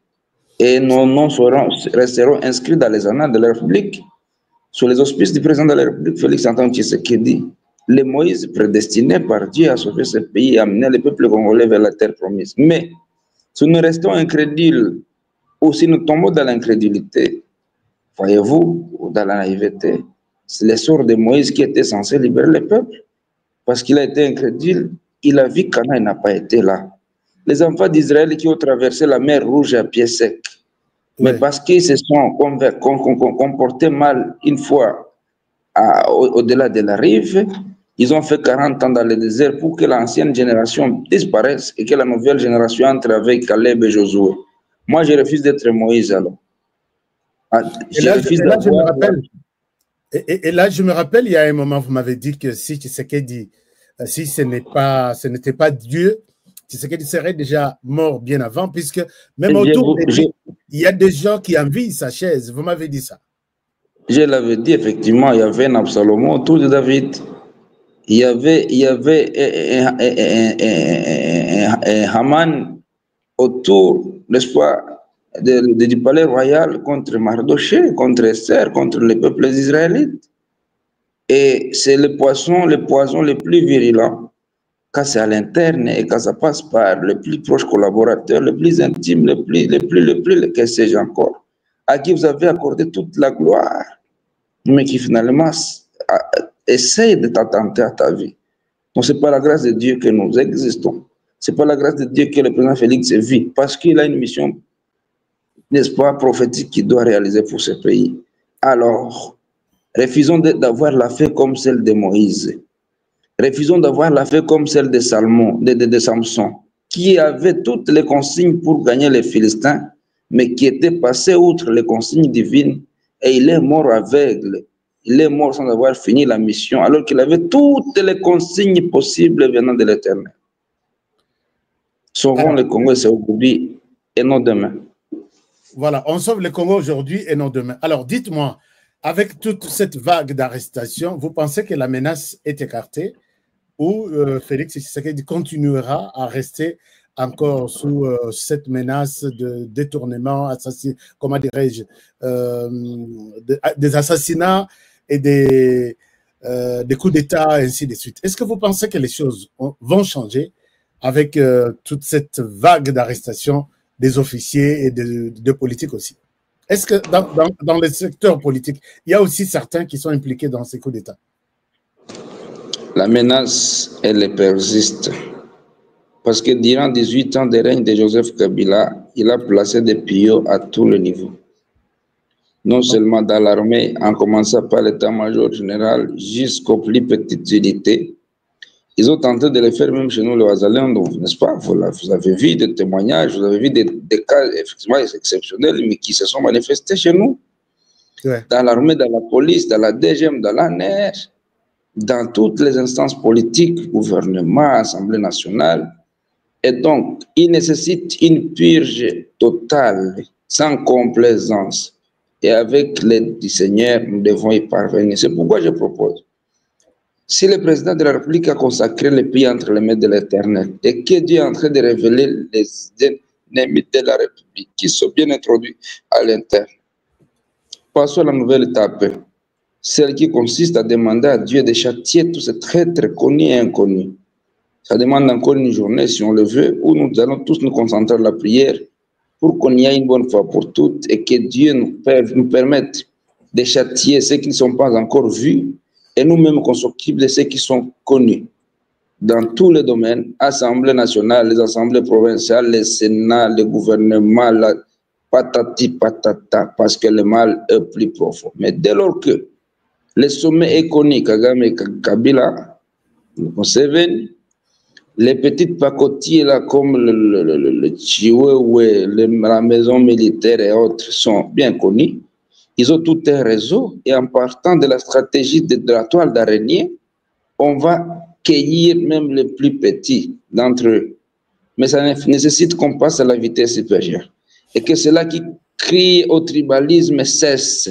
Et nos noms resteront inscrits dans les annales de la République, sous les auspices du président de la République, Félix Antoine Tshisekedi, le Moïse prédestiné par Dieu à sauver ce pays et amener le peuple congolais vers la terre promise. Mais si nous restons incrédules ou si nous tombons dans l'incrédulité, voyez-vous, ou dans la naïveté, c'est l'essor de Moïse qui était censé libérer le peuple. Parce qu'il a été incrédule, il a vu qu'Anna n'a pas été là. Les enfants d'Israël qui ont traversé la mer Rouge à pied sec, mais parce qu'ils se sont comportés mal une fois au-delà de la rive, ils ont fait 40 ans dans le désert pour que l'ancienne génération disparaisse et que la nouvelle génération entre avec Caleb et Josué. Moi, je refuse d'être Moïse alors. Et là, je me rappelle, il y a un moment, vous m'avez dit que si Tshisekedi, si ce n'était pas Dieu, Tshisekedi serait déjà mort bien avant, puisque même autour de lui, il y a des gens qui envient sa chaise. Vous m'avez dit ça. Je l'avais dit, effectivement, il y avait un Absalom autour de David. Il y avait un Haman autour, n'est-ce pas, du palais royal contre Mardoché, contre Esther, contre les peuples israélites. Et c'est le poison le plus virulent, quand c'est à l'interne et quand ça passe par le plus proche collaborateur, le plus intime, le plus, que sais-je encore, à qui vous avez accordé toute la gloire, mais qui finalement essaye de t'attenter à ta vie. Donc c'est par la grâce de Dieu que nous existons. C'est par la grâce de Dieu que le président Félix vit, parce qu'il a une mission, n'est-ce pas, prophétique qu'il doit réaliser pour ce pays. Alors, refusons d'avoir la fait comme celle de Moïse. Refusons d'avoir la fait comme celle de Samson, qui avait toutes les consignes pour gagner les Philistins, mais qui était passé outre les consignes divines, et il est mort aveugle. Il est mort sans avoir fini la mission, alors qu'il avait toutes les consignes possibles venant de l'Éternel. Sauvons le Congo, c'est aujourd'hui et non demain. Voilà, on sauve le Congo aujourd'hui et non demain. Alors, dites-moi, avec toute cette vague d'arrestations, vous pensez que la menace est écartée ou Félix Tshisekedi continuera à rester encore sous cette menace de détournement, comment dirais-je, des assassinats et des coups d'État, ainsi de suite. Est-ce que vous pensez que les choses vont changer avec toute cette vague d'arrestations des officiers et de politiques aussi? Est-ce que dans le secteur politique, il y a aussi certains qui sont impliqués dans ces coups d'État? La menace, elle persiste. Parce que durant 18 ans de règne de Joseph Kabila, il a placé des pions à tous les niveaux. Non seulement dans l'armée, en commençant par l'état-major général jusqu'aux plus petites unités. Ils ont tenté de le faire même chez nous, les Ouazalendo, n'est-ce pas? Vous avez vu des témoignages, vous avez vu des cas effectivement exceptionnels, mais qui se sont manifestés chez nous. Ouais. Dans l'armée, dans la police, dans la DGM, dans la NER, dans toutes les instances politiques, gouvernement, Assemblée nationale. Et donc, il nécessite une purge totale, sans complaisance. Et avec l'aide du Seigneur, nous devons y parvenir. C'est pourquoi je propose, si le président de la République a consacré le pays entre les mains de l'Éternel et que Dieu est en train de révéler les ennemis de la République qui sont bien introduits à l'interne, passons à la nouvelle étape, celle qui consiste à demander à Dieu de châtier tous ces traîtres connus et inconnus. Ça demande encore une journée, si on le veut, où nous allons tous nous concentrer à la prière pour qu'on y aille une bonne fois pour toutes et que Dieu nous permette de châtier ceux qui ne sont pas encore vus et nous-mêmes qu'on s'occupe de ceux qui sont connus dans tous les domaines, Assemblée nationale, les assemblées provinciales, les sénats, le gouvernement, la patati patata, parce que le mal est plus profond. Mais dès lors que le sommet est connu, Kagame et Kabila, Museveni, les petites pacotilles là, comme le Chiwewe, la maison militaire et autres sont bien connus. Ils ont tout un réseau et en partant de la stratégie de la toile d'araignée, on va cueillir même les plus petits d'entre eux. Mais ça nécessite qu'on passe à la vitesse supérieure. Et que cela qui crie au tribalisme cesse.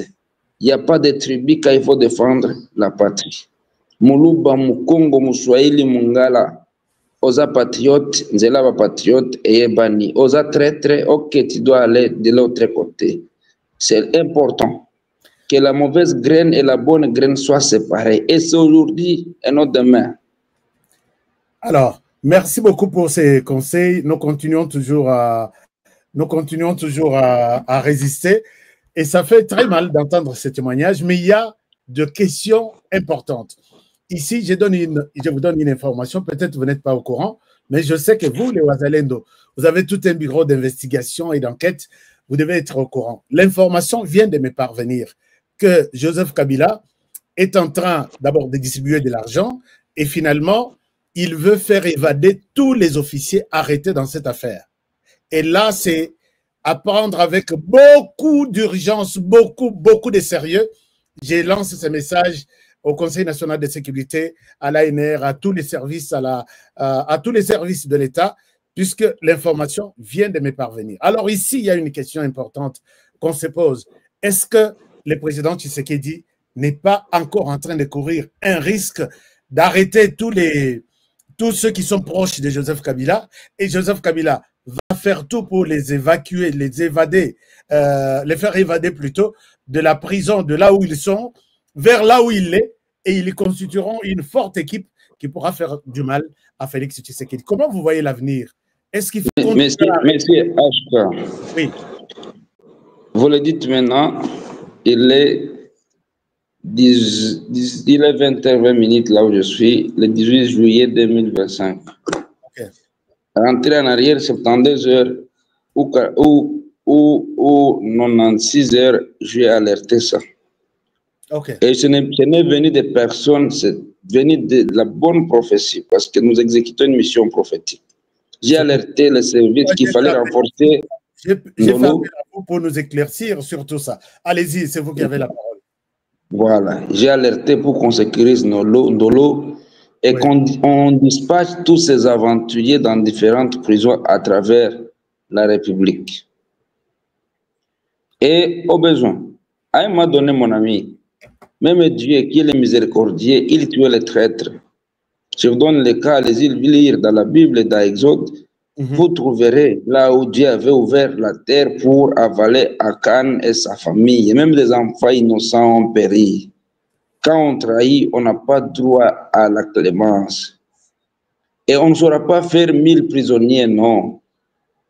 Il n'y a pas de tribu quand il faut défendre la patrie. Muluba, Mukongo, Muswahili, Mungala, Osa patriote, Nzela va patriote et Ebani. Osa traître, ok, tu dois aller de l'autre côté. C'est important que la mauvaise graine et la bonne graine soient séparées. Et c'est aujourd'hui et non demain. Alors, merci beaucoup pour ces conseils. Nous continuons toujours à résister. Et ça fait très mal d'entendre ces témoignages, mais il y a de questions importantes. Ici, je vous donne une information. Peut-être vous n'êtes pas au courant, mais je sais que vous, les Ouazalendo, vous avez tout un bureau d'investigation et d'enquête. Vous devez être au courant. L'information vient de me parvenir que Joseph Kabila est en train d'abord de distribuer de l'argent et finalement, il veut faire évader tous les officiers arrêtés dans cette affaire. Et là, c'est à prendre avec beaucoup d'urgence, beaucoup de sérieux. J'ai lancé ce message au Conseil national de sécurité, à l'ANR, à tous les services, à tous les services de l'État, puisque l'information vient de me parvenir. Alors ici, il y a une question importante qu'on se pose. Est-ce que le président Tshisekedi n'est pas encore en train de courir un risque d'arrêter tous ceux qui sont proches de Joseph Kabila, et Joseph Kabila va faire tout pour les évacuer, les évader, les faire évader plutôt de la prison, de là où ils sont, vers là où il est, et ils constitueront une forte équipe qui pourra faire du mal à Félix Tshisekedi. Comment vous voyez l'avenir? Est-ce qu'il faut continuer Monsieur Ashka, oui. Vous le dites maintenant, il est 20h20 là où je suis, le 18 juillet 2025. Okay. rentrer en arrière 72 heures ou 96 heures, j'ai alerté ça. Okay. Et ce n'est venu des personnes, c'est venu de la bonne prophétie, parce que nous exécutons une mission prophétique. J'ai alerté le service qu'il fallait renforcer. J'ai fait appel à vous pour nous éclaircir sur tout ça. Allez-y, c'est vous qui avez la parole. Voilà, j'ai alerté pour qu'on sécurise nos lots et qu'on dispatche tous ces aventuriers dans différentes prisons à travers la République. Et au besoin, à un moment donné, mon ami, même Dieu qui est le miséricordieux, il tuait les traîtres. Je vous donne le cas, allez-y lire dans la Bible, dans Exode, vous trouverez là où Dieu avait ouvert la terre pour avaler Akan et sa famille. Et même des enfants innocents ont péri. Quand on trahit, on n'a pas droit à la clémence. Et on ne saura pas faire 1000 prisonniers, non.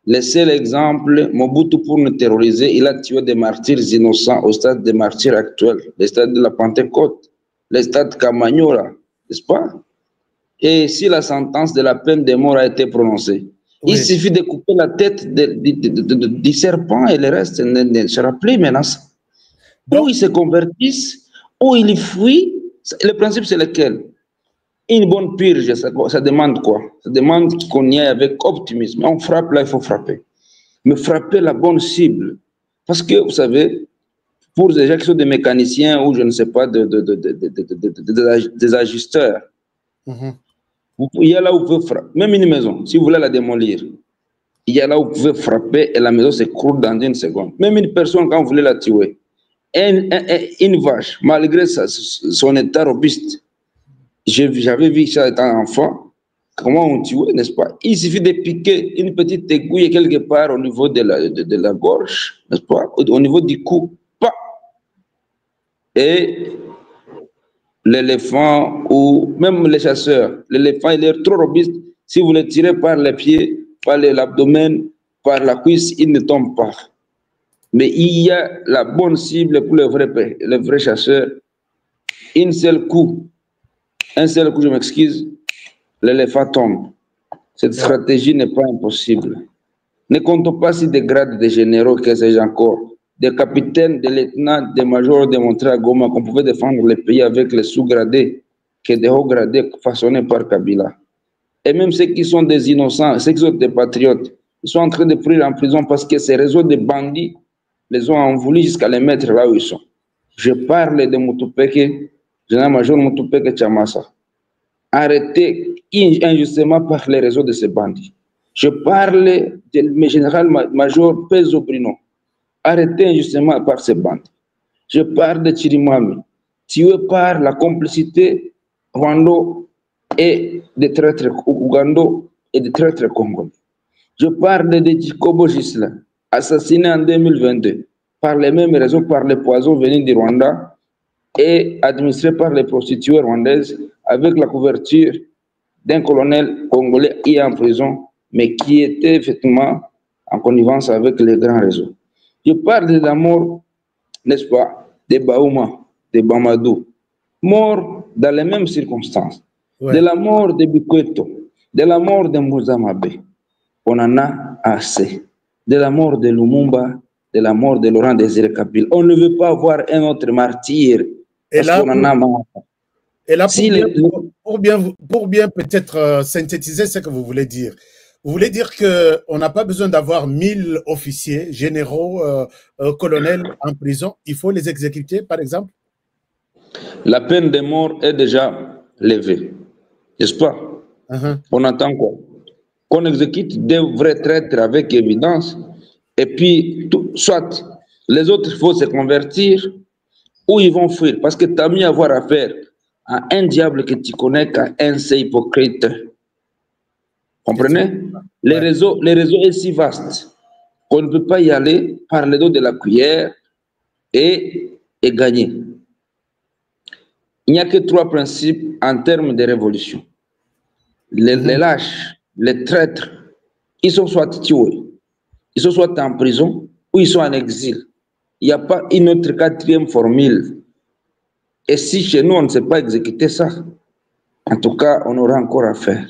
Le seul exemple, Mobutu, pour nous terroriser, il a tué des martyrs innocents au stade des martyrs actuels, le stade de la Pentecôte, le stade Kamanyola, n'est-ce pas? Et si la sentence de la peine de mort a été prononcée, il suffit de couper la tête du serpent et le reste ne sera plus menaçant. Ou ils se convertissent, ou ils fuient. Le principe, c'est lequel? Une bonne purge, ça demande quoi? Ça demande qu'on y aille avec optimisme. On frappe là, il faut frapper. Mais frapper la bonne cible. Parce que, vous savez, pour des gens qui sont des mécaniciens ou je ne sais pas, des ajusteurs, il y a là où vous pouvez frapper. Même une maison, si vous voulez la démolir, il y a là où vous pouvez frapper et la maison s'écroule dans une seconde. Même une personne, quand vous voulez la tuer, une vache, malgré son état robuste, j'avais vu ça étant enfant, comment on tue, n'est-ce pas? Il suffit de piquer une petite aiguille quelque part au niveau de la gorge, n'est-ce pas? Au niveau du cou, pas. Et l'éléphant ou même les chasseurs, l'éléphant il est trop robuste, si vous le tirez par les pieds, par l'abdomen, par la cuisse, il ne tombe pas. Mais il y a la bonne cible pour le vrai chasseur, un seul coup, je m'excuse, l'éléphant tombe. Cette stratégie n'est pas impossible. Ne comptons pas si des grades de généraux, que sais-je encore, des capitaines, des lieutenants, des majors démontré à Goma qu'on pouvait défendre le pays avec les sous-gradés que des hauts-gradés façonnés par Kabila. Et même ceux qui sont des innocents, ceux qui sont des patriotes, ils sont en train de pourrir en prison parce que ces réseaux de bandits les ont envoulés jusqu'à les mettre là où ils sont. Je parle de Mutupeke, général-major Mutupeke Chamasa, arrêté injustement par les réseaux de ces bandits. Je parle du général-major Pezo Brino, arrêté injustement par ces bandits. Je parle de Chirimami, tué par la complicité Rwando et des traîtres Ougando et des traîtres congolais. Je parle de Jacobo Gisla, assassiné en 2022 par les mêmes raisons, par les poisons venus du Rwanda et administrés par les prostituées rwandaises avec la couverture d'un colonel congolais qui est en prison, mais qui était effectivement en connivence avec les grands réseaux. Je parle de la mort, n'est-ce pas, de Baouma, de Bamadou, morts dans les mêmes circonstances, de la mort de Bikweto, de la mort de Mouzamabe. On en a assez. De la mort de Lumumba, de la mort de Laurent Désiré Kabila. On ne veut pas avoir un autre martyr. Et là, qu'on en a marre. Et là, pour bien peut-être synthétiser ce que vous voulez dire, vous voulez dire qu'on n'a pas besoin d'avoir 1000 officiers, généraux, colonels en prison, il faut les exécuter, par exemple? La peine de mort est déjà levée, n'est-ce pas? On attend quoi? Qu'on exécute des vrais traîtres avec évidence, et puis, soit les autres, il faut se convertir, ou ils vont fuir, parce que tu as mieux avoir affaire à un diable que tu connais qu'à un seul hypocrite. Comprenez? Les réseaux est si vaste qu'on ne peut pas y aller par le dos de la cuillère et gagner. Il n'y a que 3 principes en termes de révolution. Les lâches, les traîtres, ils sont soit tués, ils sont soit en prison ou ils sont en exil. Il n'y a pas une autre 4e formule. Et si chez nous, on ne sait pas exécuter ça, en tout cas, on aura encore à faire.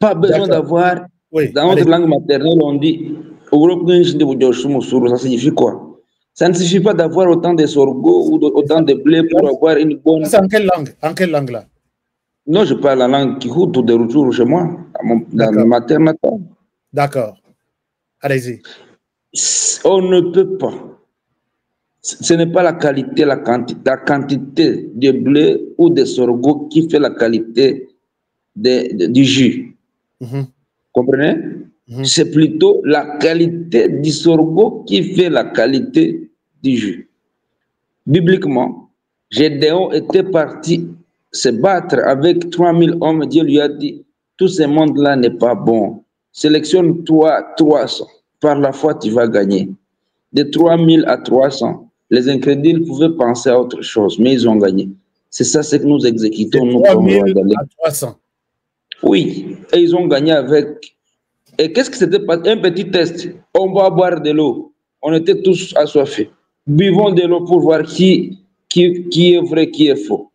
Pas besoin d'avoir, dans notre langue maternelle, on dit, ça signifie quoi? Ça ne suffit pas d'avoir autant de sorgho ou autant de blé pour avoir une bonne... C'est en quelle langue? En quelle langue là? Non, je parle la langue Kihutu de Rutshuru chez moi, dans ma terre natale. D'accord. Allez-y. On ne peut pas. Ce n'est pas la qualité, la quantité de blé ou de sorgho qui fait la qualité du jus. Comprenez? C'est plutôt la qualité du sorgho qui fait la qualité du jus. Bibliquement, Gédéon était parti se battre avec 3000 hommes. Dieu lui a dit, tout ce monde-là n'est pas bon. Sélectionne-toi 300. Par la foi, tu vas gagner. De 3000 à 300, les incrédules pouvaient penser à autre chose, mais ils ont gagné. C'est ça ce que nous exécutons. De 3000 à 300. Oui, et ils ont gagné avec... Et qu'est-ce que c'était? Un petit test. On va boire de l'eau. On était tous assoiffés. Buvons de l'eau pour voir qui est vrai, qui est faux.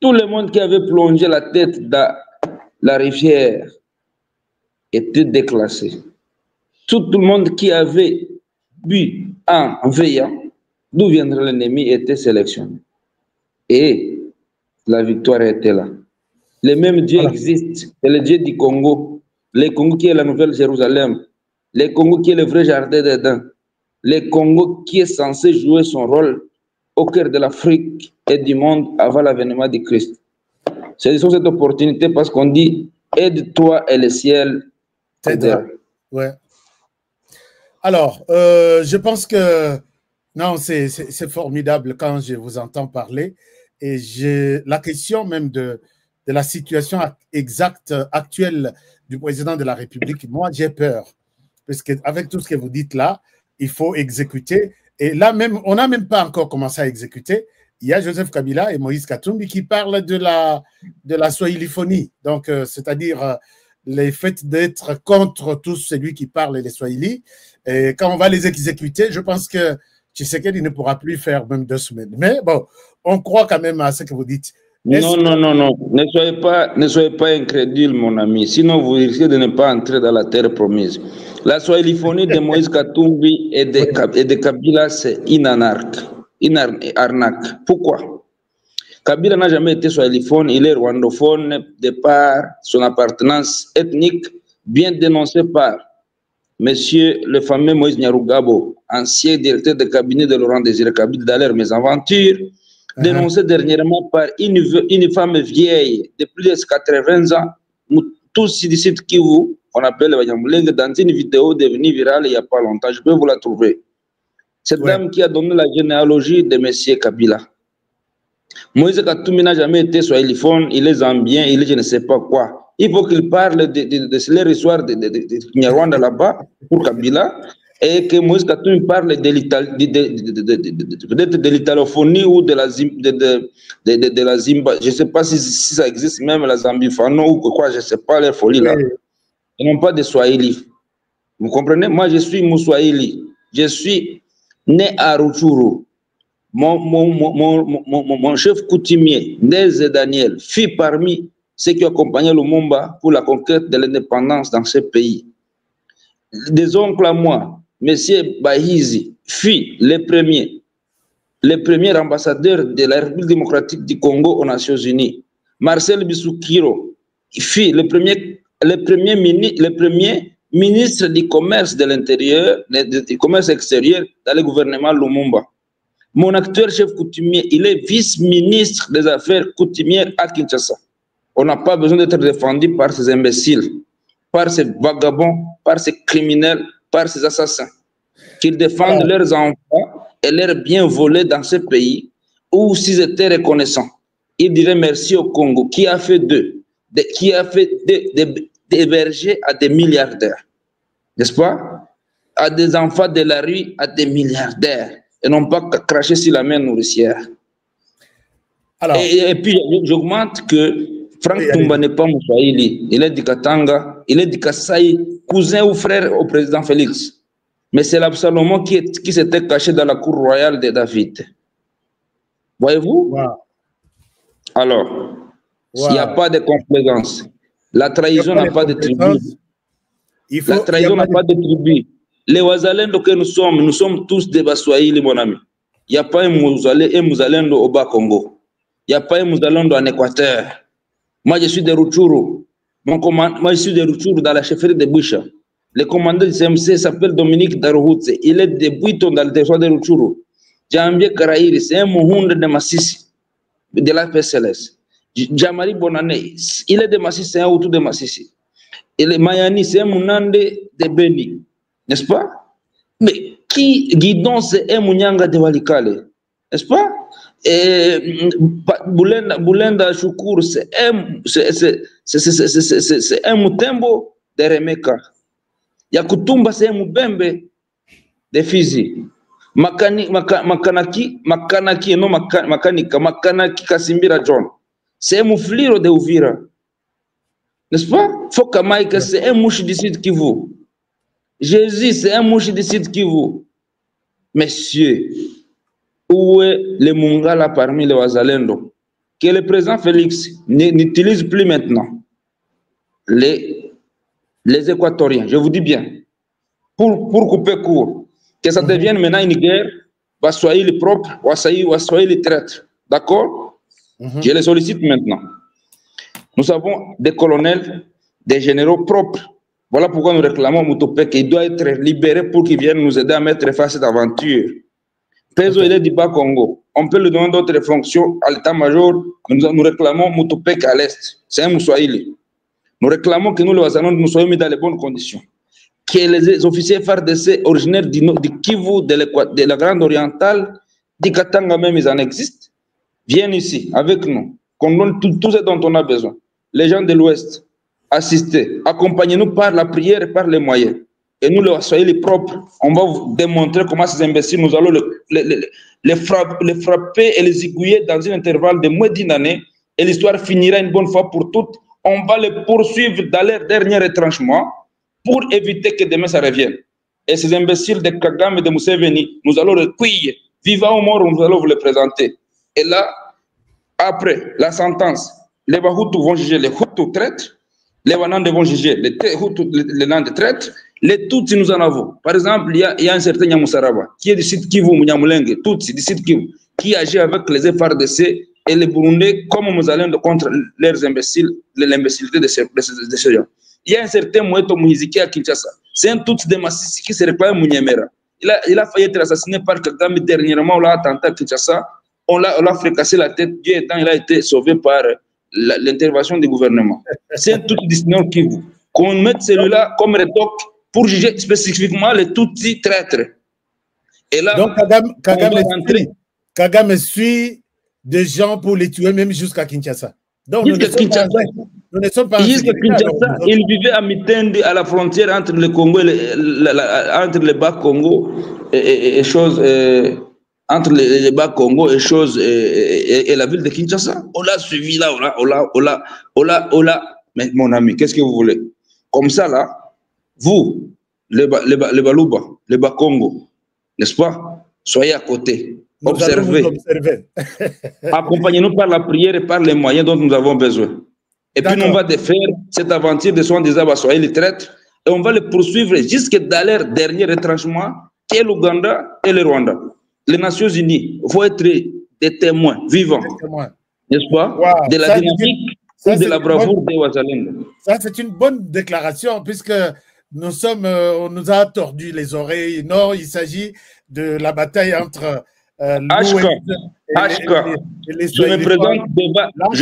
Tout le monde qui avait plongé la tête dans la rivière était déclassé. Tout le monde qui avait bu en veillant, d'où viendrait l'ennemi, était sélectionné. Et la victoire était là. Le même Dieu existe. C'est le Dieu du Congo. Le Congo qui est la Nouvelle Jérusalem. Le Congo qui est le vrai jardin d'Éden. Le Congo qui est censé jouer son rôle au cœur de l'Afrique et du monde avant l'avènement de Christ. Saisissons cette opportunité parce qu'on dit aide-toi et le ciel t'aidera. Ouais. Alors, je pense que non, c'est formidable quand je vous entends parler et la question même de la situation exacte actuelle du président de la République, moi j'ai peur parce qu'avec tout ce que vous dites là, il faut exécuter. Et là même, on n'a même pas encore commencé à exécuter. Il y a Joseph Kabila et Moïse Katumbi qui parlent de la swahiliphonie. Donc, c'est-à-dire le fait d'être contre tout celui qui parle les Swahili. Et quand on va les exécuter, je pense que Tshisekedi ne pourra plus faire même 2 semaines. Mais bon, on croit quand même à ce que vous dites. Non. Ne soyez pas incrédule, mon ami. Sinon, vous risquez de ne pas entrer dans la terre promise. La swahiliphonie de Moïse Katumbi et de Kabila, c'est une arnaque. Pourquoi? Kabila n'a jamais été swahiliphone, il est rwandophone de par son appartenance ethnique, bien dénoncée par monsieur le fameux Moïse Nyarugabo, ancien directeur de cabinet de Laurent Désiré Kabila dans leurs mésaventures, dénoncé dernièrement par une femme vieille de plus de 80 ans, tous d'ici Kivu, on appelle Banyamulenge, dans une vidéo devenue virale il n'y a pas longtemps. Je peux vous la trouver. Cette dame qui a donné la généalogie de M. Kabila. Moïse Katumbi n'a jamais été swahiliphone, il est zambien, il est je ne sais pas quoi. Il faut qu'il parle de leur histoire de Nyarwanda là-bas pour Kabila et que Moïse Katumbi parle de l'italophonie ou de la Zimba. Je ne sais pas si ça existe, même la Zambifano ou quoi, je ne sais pas les folies là. Ils n'ont pas de Swahili. Vous comprenez? Moi, je suis Mouswahili. Je suis né à Rutshuru. Mon chef coutumier, Ndeze Daniel, fit parmi ceux qui accompagnaient Lumumba pour la conquête de l'indépendance dans ce pays. Des oncles à moi, M. Bahizi, fut le premier ambassadeur de la République démocratique du Congo aux Nations Unies. Marcel Bissoukiro fut le premier ministre du commerce de l'intérieur, du commerce extérieur dans le gouvernement Lumumba. Mon actuel chef coutumier, il est vice-ministre des Affaires coutumières à Kinshasa. On n'a pas besoin d'être défendu par ces imbéciles, par ces vagabonds, par ces criminels, par ces assassins, qu'ils défendent leurs enfants et leurs biens volés dans ce pays où, s'ils étaient reconnaissants, ils diraient merci au Congo qui a fait des bergers à des milliardaires, n'est-ce pas? À des enfants de la rue, à des milliardaires, et non pas cracher sur la main nourricière. Et puis, j'augmente que Franck Tumba n'est pas Mouswahili, il est du Katanga, il est du Kasaï, cousin ou frère au président Félix. Mais c'est l'Absalomon qui s'était caché dans la cour royale de David. Voyez-vous? Alors, il n'y a pas de complaisance. La trahison n'a pas de tribu. La trahison n'a pas de tribu. Les Wazalendo que nous sommes tous des Baswahili, mon ami. Il n'y a pas un Mouzalendo au Bas-Congo. Il n'y a pas un Mouzalendo en Équateur. Moi, je suis de Rutshuru. Moi, je suis de Rutshuru dans la chefferie de Boucha. Le commandant du CMC s'appelle Dominique Darohoutse. Il est de Buiton dans le territoire de Rutshuru. Jambier Karaïri, c'est un Mouhound de Massissi, de la PSLS. Jamari Bonane, il est de Massissi, c'est un Outou de Massissi. Et le Mayani, c'est un Mounande de Beni. N'est-ce pas? Mais qui Guidon, c'est un Mounyanga de Walikale. N'est-ce pas? Et Boulenda Choukour, c'est un Moutembo de Remeka. Yakutumba, c'est un Moubembe de Fizi. Makanaki Kasimbira John. C'est un Moufliro de Ouvira. N'est-ce pas? Fokamaïka, c'est un mouche du Sud Kivu. Jésus, c'est un mouche du Sud Kivu. Messieurs, où est le Mungala parmi les Wazalendo? Que le président Félix n'utilise plus maintenant les Équatoriens, je vous dis bien, pour couper court, que ça devienne maintenant une guerre, Waswahili propre, Waswahili traître. D'accord? Je les sollicite maintenant. Nous avons des colonels, des généraux propres. Voilà pourquoi nous réclamons Moutopé qu'il doit être libéré pour qu'il vienne nous aider à mettre fin à cette aventure. Peso, il est du Bas-Congo. On peut lui donner d'autres fonctions à l'état-major. Nous réclamons Moutopé à l'Est. C'est un Moussoaïli. Nous réclamons que nous, les Wazalendo, nous soyons mis dans les bonnes conditions. Que les officiers FARDC originaires du Kivu, de la Grande Orientale, du Katanga même, ils en existent, viennent ici avec nous, qu'on donne tout ce dont on a besoin. Les gens de l'Ouest, assistez, accompagnez-nous par la prière et par les moyens. Et nous, les Waswahili propres, on va vous démontrer comment ces imbéciles, nous allons les frapper et les aiguiller dans un intervalle de moins d'une année, et l'histoire finira une bonne fois pour toutes. On va les poursuivre dans leur dernier retranchement pour éviter que demain ça revienne. Et ces imbéciles de Kagame et de Museveni, nous allons les cueillir. Vivant ou mort, nous allons vous les présenter. Et là, après la sentence, les Bahutus vont juger les Hutus traîtres, les Wanande vont juger les Hutus, les Nandes traîtres, les Tutsis nous en avons. Par exemple, il y a un certain Nyamusaraba, qui est du site Kivu, Nyamulenge, Tutsi, du site Kivu, qui agit avec les FARDC et les Burundais comme nous allons contre leurs imbéciles, l'imbécilité de ces gens. Il y a un certain Moueto Muhiziki à Kinshasa. C'est un Tutsi de Massissi qui se réclame Mounyemera. Il a failli être assassiné par Kagame dernièrement, on l'a attenté à Kinshasa. On l'a fracassé la tête, Dieu étant, il a été sauvé par l'intervention du gouvernement. C'est un Tutsi dissident Kivu. Qu'on mette celui-là comme rétoque pour juger spécifiquement les Tutsis traîtres. Et là, donc Kagame suit des gens pour les tuer même jusqu'à Kinshasa. Donc nous ne sommes pas jusqu'à Kinshasa, il vivait à Mitende, à la frontière entre le Congo entre le Bas-Congo et choses entre le Bas-Congo et choses et la ville de Kinshasa. On l'a suivi là, on l'a. Mais mon ami, qu'est-ce que vous voulez? Comme ça là, vous, les Baluba, les Bas-Congo, n'est-ce pas? Soyez à côté. Observez. Accompagnez-nous par la prière et par les moyens dont nous avons besoin. Et puis, on va défaire cette aventure de soi-disant Waswahili traîtres et on va les poursuivre jusqu'à dans leur dernier retranchement, qui est l'Ouganda et le Rwanda. Les Nations Unies vont être des témoins vivants, n'est-ce pas? Wow. De la dynamique et de la bravoure des Wazalendo. Ça, c'est une bonne déclaration, puisque nous sommes, on nous a tordu les oreilles. Non, il s'agit de la bataille entre je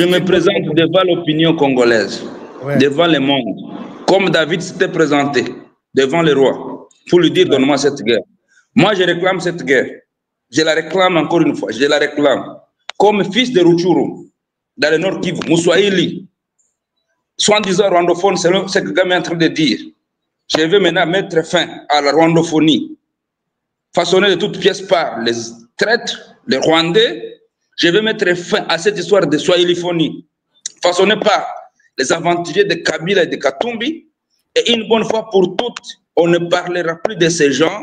me présente devant l'opinion congolaise, devant le monde, comme David s'était présenté devant le roi, pour lui dire donne-moi cette guerre. Moi, je réclame cette guerre. Je la réclame encore une fois. Je la réclame comme fils de Rutshuru, dans le Nord Kivu, Moussoaïli, soi-disant rwandophone, selon ce que Kagame est en train de dire. Je vais maintenant mettre fin à la rwandophonie, façonnée de toutes pièces par les traîtres, les Rwandais. Je vais mettre fin à cette histoire de swahiliphonie, façonnée par les aventuriers de Kabila et de Katumbi. Et une bonne fois pour toutes, on ne parlera plus de ces gens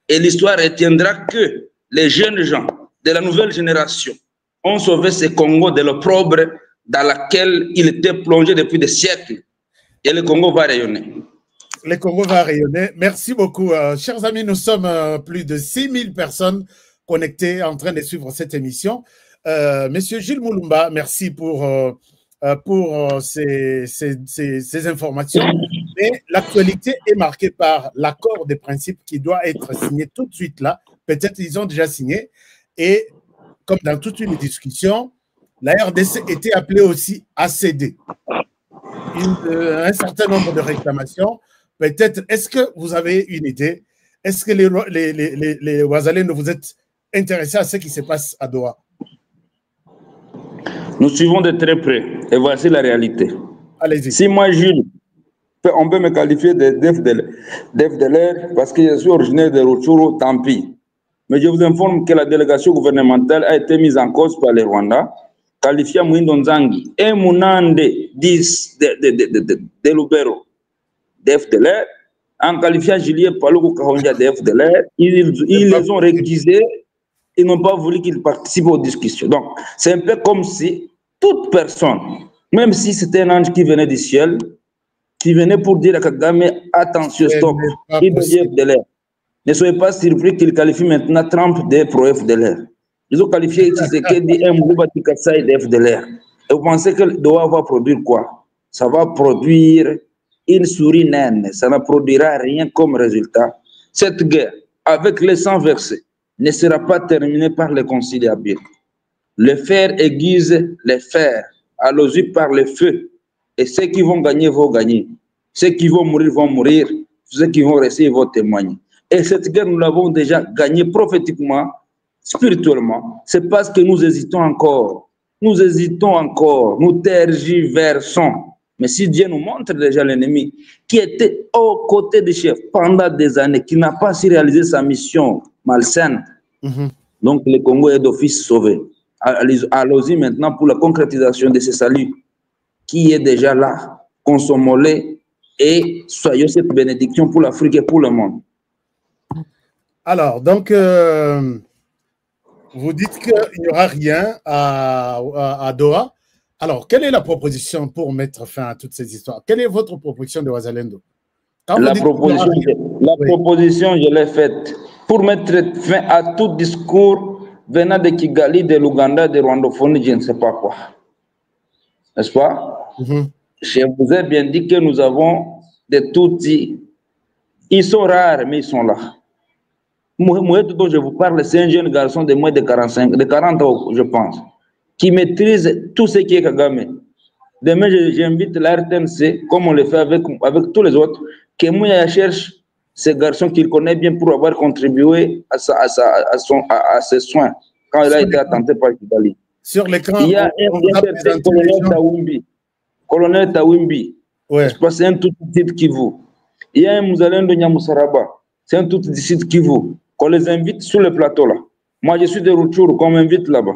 et l'histoire retiendra que les jeunes gens de la nouvelle génération ont sauvé ce Congo de l'opprobre dans laquelle il était plongé depuis des siècles. Et le Congo va rayonner. Le Congo va rayonner. Merci beaucoup. Chers amis, nous sommes plus de 6000 personnes connectées en train de suivre cette émission. Monsieur Gilles Moulumba, merci pour ces informations. Mais l'actualité est marquée par l'accord des principes qui doit être signé tout de suite là. Peut-être ils ont déjà signé. Et comme dans toutes les discussions, la RDC était appelée aussi à céder un certain nombre de réclamations. Peut-être, est-ce que vous avez une idée? Est-ce que les Wazalendo, vous êtes intéressés à ce qui se passe à Doha? Nous suivons de très près et voici la réalité. Allez-y. Si moi, Jules, on peut me qualifier de DFDLR parce que je suis originaire de Rutshuru, tant pis. Mais je vous informe que la délégation gouvernementale a été mise en cause par les Rwandais, qualifiant Mwindo Nzangi et Mounande 10 de Lubero d'FDLR, en qualifiant Julien Paluku Kahonja d'FDLR. Ils les ont récusés. Ils n'ont pas voulu qu'ils participent aux discussions. Donc, c'est un peu comme si toute personne, même si c'était un ange qui venait du ciel, qui venait pour dire à Kagame, attention, stop, il devient FDLR. Ne soyez pas surpris qu'ils qualifient maintenant Trump de pro-FDLR. Ils ont qualifié Tshisekedi et Mouba Tikassai de FDLR. Et vous pensez que Doha va produire quoi? Ça va produire une souris naine. Ça ne produira rien comme résultat. Cette guerre, avec les sang versés, ne sera pas terminée par les conciliables. Le fer aiguise les fers, à l'osue par le feu. Et ceux qui vont gagner vont gagner. Ceux qui vont mourir. Ceux qui vont rester vont témoigner. Et cette guerre, nous l'avons déjà gagnée prophétiquement, spirituellement. C'est parce que nous hésitons encore. Nous hésitons encore. Nous tergiversons. Mais si Dieu nous montre déjà l'ennemi qui était aux côtés des chefs pendant des années, qui n'a pas su réaliser sa mission malsaine, donc le Congo est d'office sauvé. Allons-y maintenant pour la concrétisation de ce salut qui est déjà là. Consommons-le et soyons cette bénédiction pour l'Afrique et pour le monde. Alors, donc, vous dites qu'il n'y aura rien à Doha. Alors, quelle est la proposition pour mettre fin à toutes ces histoires? Quelle est votre proposition de Wazalendo? La proposition, je l'ai faite pour mettre fin à tout discours venant de Kigali, de l'Ouganda, de Rwandophonie, je ne sais pas quoi. N'est-ce pas? Je vous ai bien dit que nous avons des Tutsis. Ils sont rares, mais ils sont là. Mohamed dont je vous parle, c'est un jeune garçon de moins de 40 ans, je pense, qui maîtrise tout ce qui est Kagame. Demain, j'invite la RTNC, comme on le fait avec tous les autres, que Mouya cherche ces garçons qu'il connaît bien pour avoir contribué à ses soins quand il a été attenté par Kigali. Sur l'écran, il y a un colonel Tawimbi. Ouais. Je pense que c'est un tout petit Kivu. Il y a un Mouzalendo Nyamusaraba. C'est un tout petit site Kivu. Qu'on les invite sur le plateau là. Moi, je suis de Rutshuru, qu'on m'invite là-bas.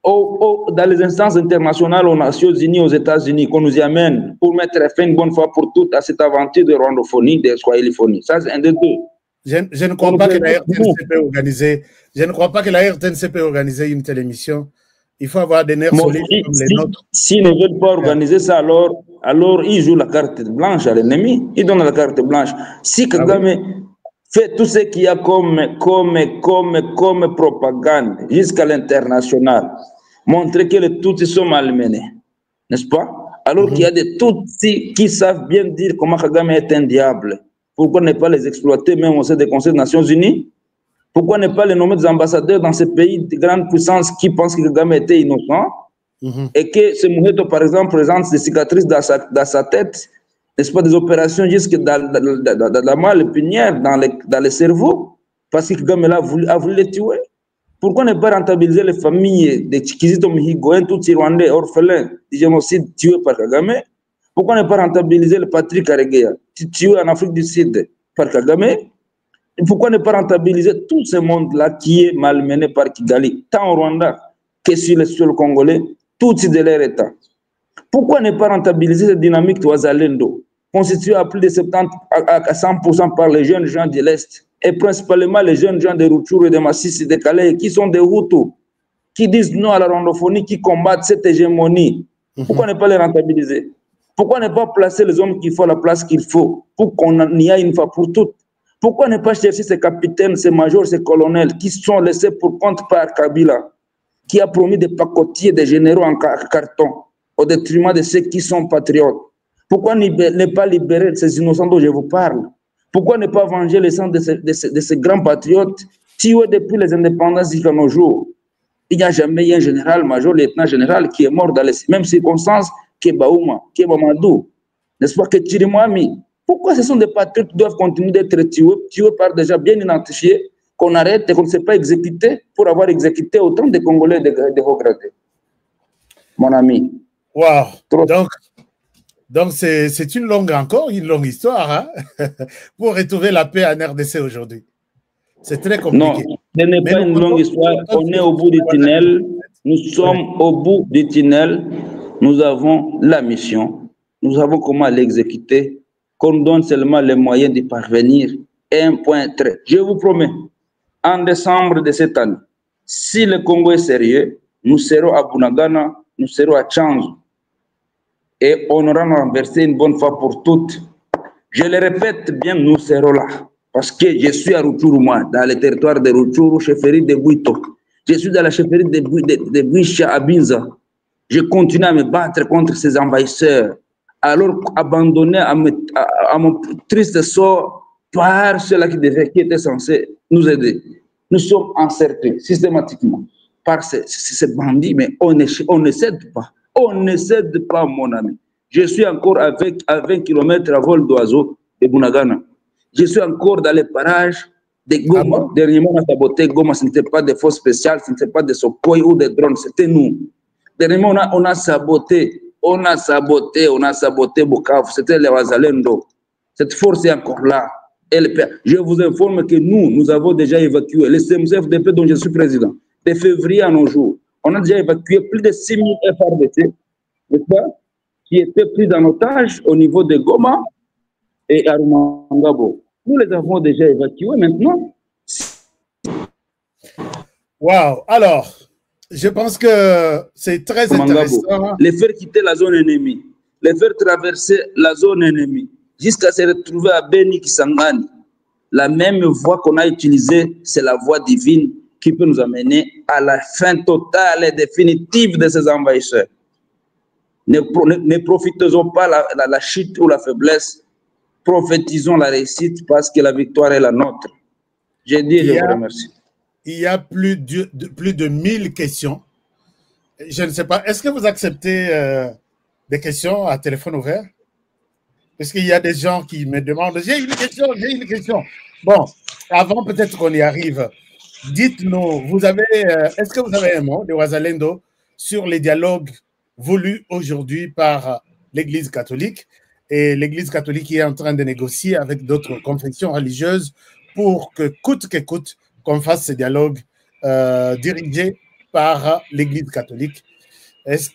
Dans les instances internationales, aux Nations Unies, aux États-Unis, qu'on nous y amène pour mettre fin une bonne fois pour toutes à cette aventure de rwandophonie, de swahiliphonie. Ça, c'est un des deux. Je ne crois pas que la RTNC peut organiser. Je ne crois pas que la RTNC peut organiser une telle émission. Il faut avoir des nerfs solides comme les nôtres. S'ils ne veulent pas organiser ça, alors ils jouent la carte blanche à l'ennemi. Ils donnent la carte blanche. Si Kagame fait tout ce qu'il y a comme propagande jusqu'à l'international, montrer que les Tutsis sont malmenés, n'est-ce pas? Alors qu'il y a des Tutsis qui savent bien dire comment Kagame est un diable. Pourquoi ne pas les exploiter même au sein des conseils des Nations Unies? Pourquoi ne pas les nommer des ambassadeurs dans ces pays de grande puissance qui pensent que Kagame était innocent et que ce Moheto, par exemple, présente des cicatrices dans sa tête, n'est-ce pas, des opérations jusque dans la moelle épinière, dans le cerveau, parce que Kagame a voulu les tuer. Pourquoi ne pas rentabiliser les familles de Chikizito Mihigo, un tout Rwandais orphelin du génocide tué par Kagame? Pourquoi ne pas rentabiliser le Patrick Karegeya, tué en Afrique du Sud par Kagame? Et pourquoi ne pas rentabiliser tout ce monde-là qui est malmené par Kigali, tant au Rwanda que sur le sol congolais, tout de leur État? Pourquoi ne pas rentabiliser cette dynamique de Wazalendo, constituée à plus de 70 à 100% par les jeunes gens de l'Est, et principalement les jeunes gens de Rutshuru et de Masisi et de Calais, qui sont des Hutus, qui disent non à la rwandophonie, qui combattent cette hégémonie? Pourquoi ne pas les rentabiliser? Pourquoi ne pas placer les hommes qu'il faut à la place qu'il faut pour qu'on y aille une fois pour toutes? Pourquoi ne pas chercher ces capitaines, ces majors, ces colonels qui sont laissés pour compte par Kabila, qui a promis des pacotiers, des généraux en carton, au détriment de ceux qui sont patriotes? Pourquoi ne pas libérer ces innocents dont je vous parle? Pourquoi ne pas venger les sangs de ces grands patriotes tués depuis les indépendances jusqu'à nos jours? Il n'y a jamais eu un général, major, lieutenant général qui est mort dans les mêmes circonstances que Baouma, que Mamadou, n'est-ce pas, que Chirimwami. Pourquoi ce sont des patriotes qui doivent continuer d'être tués par des gens bien identifiés, qu'on arrête et qu'on ne sait pas exécuter pour avoir exécuté autant de Congolais de haut gradé? Mon ami. Wow. Donc c'est une longue histoire hein? Pour retrouver la paix en RDC aujourd'hui. C'est très compliqué. Non, ce n'est pas une longue histoire. On est au bout du tunnel. Nous sommes au bout du tunnel. Nous avons la mission. Nous savons comment l'exécuter. Qu'on donne seulement les moyens d'y parvenir. Un point très. Je vous promets, en décembre de cette année, si le Congo est sérieux, nous serons à Bunagana, nous serons à Tchanzu. Et on aura renversé une bonne fois pour toutes. Je le répète bien, nous serons là. Parce que je suis à Rutshuru, moi, dans le territoire de Rutshuru, chefferie de Bouito. Je suis dans la chefferie de Bouicha à Binza. Je continue à me battre contre ces envahisseurs. Alors abandonné à mon triste sort par ceux-là qui étaient censés nous aider. Nous sommes encerclés systématiquement par ces bandits, mais on ne cède pas. On ne cède pas, mon ami. Je suis encore à 20 km à vol d'oiseau de Bunagana. Je suis encore dans les parages de Goma. Dernièrement, on a saboté Goma. Ce n'était pas des forces spéciales, ce n'était pas des Sokoy ou des drones, c'était nous. Dernièrement, on a saboté Bukavu. C'était les Wazalendo. Cette force est encore là. Je vous informe que nous avons déjà évacué les CMCFDP dont je suis président. De février à nos jours, on a déjà évacué plus de 6 000 FRDC, n'est-ce pas, qui étaient pris en otage au niveau de Goma et à Rumangabo. Nous les avons déjà évacués maintenant. Wow. Alors, je pense que c'est très intéressant. Les faire quitter la zone ennemie, les faire traverser la zone ennemie, jusqu'à se retrouver à Beni Kisangani. La même voie qu'on a utilisée, c'est la voie divine qui peut nous amener à la fin totale et définitive de ces envahisseurs. Ne profitons pas la chute ou la faiblesse, prophétisons la réussite parce que la victoire est la nôtre. J'ai dit et je vous remercie. Il y a plus de 1000 questions. Je ne sais pas, est-ce que vous acceptez des questions à téléphone ouvert? Parce qu'il y a des gens qui me demandent, j'ai une question. Bon, avant peut-être qu'on y arrive, dites-nous, est-ce que vous avez un mot de Wazalendo sur les dialogues voulus aujourd'hui par l'Église catholique et l'Église catholique qui est en train de négocier avec d'autres confessions religieuses pour que coûte que coûte qu'on fasse ces dialogues dirigés par l'Église catholique.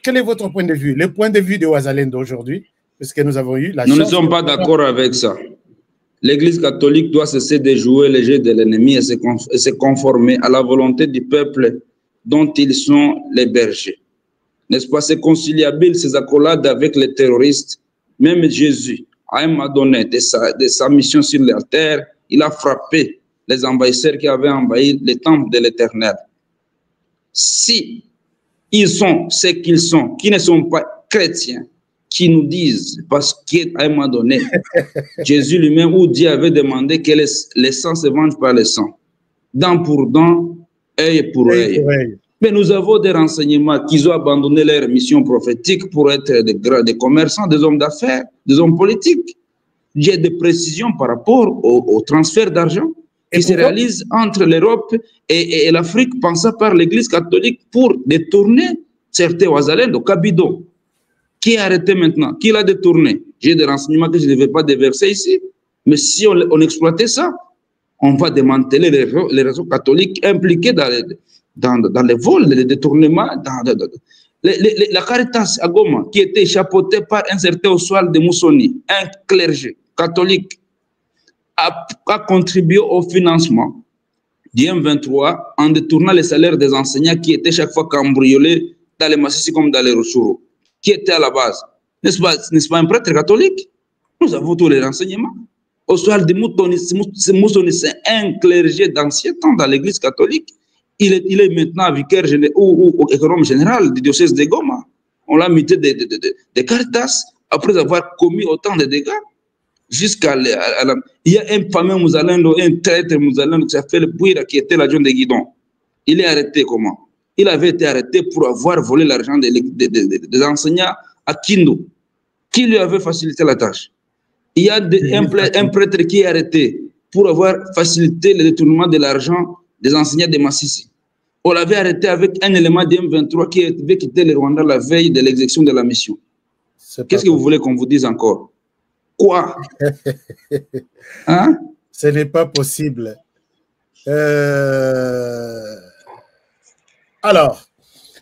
Quel est votre point de vue? Le point de vue de Wazalendo aujourd'hui, puisque nous avons eu la chance... Nous ne sommes pas d'accord avec ça. L'Église catholique doit cesser de jouer le jeu de l'ennemi et se conformer à la volonté du peuple dont ils sont les bergers. N'est-ce pas? C'est conciliable ces accolades avec les terroristes. Même Jésus, à un moment donné de sa mission sur la terre, il a frappé les envahisseurs qui avaient envahi le temple de l'Éternel. Si ils sont ce qu'ils sont, qui ne sont pas chrétiens, qui nous disent, parce qu'à un moment donné, Jésus lui-même ou Dieu avait demandé que les sangs se vengent par les sangs, dent pour dent, œil pour œil. Mais nous avons des renseignements qu'ils ont abandonné leur mission prophétique pour être des commerçants, des hommes d'affaires, des hommes politiques. J'ai des précisions par rapport au transfert d'argent qui se réalise entre l'Europe et l'Afrique, pensé par l'Église catholique pour détourner certains Wazalendo, Kabido, qui est arrêté maintenant, qui l'a détourné. J'ai des renseignements que je ne vais pas déverser ici, mais si on exploitait ça, on va démanteler les réseaux catholiques impliqués dans les vols, les détournements, la Caritas à Goma, qui était chapeautée par un certain Oswald de Moussoni, un clergé catholique, a contribué au financement du M23 en détournant les salaires des enseignants qui étaient chaque fois cambriolés dans les Massissi comme dans les Rutshuru, qui étaient à la base. N'est-ce pas un prêtre catholique? Nous avons tous les renseignements. Oswald de Moussoni, c'est un clergé d'ancien temps dans l'église catholique. Il est maintenant vicaire ou économe général du diocèse de Goma. On l'a muté de Caritas après avoir commis autant de dégâts. Jusqu'à il y a un fameux Mouzalendo, un traître Mouzalendo qui s'appelle Bouira, qui était l'adjoint de Guidon. Il est arrêté comment? Il avait été arrêté pour avoir volé l'argent des enseignants à Kindu. Qui lui avait facilité la tâche? Il y a un prêtre qui est arrêté pour avoir facilité le détournement de l'argent des enseignants de Massissi. On l'avait arrêté avec un élément de M23 qui avait quitté le Rwanda la veille de l'exécution de la mission. Qu'est-ce que vous voulez qu'on vous dise encore? Quoi? Hein? Ce n'est pas possible. Alors,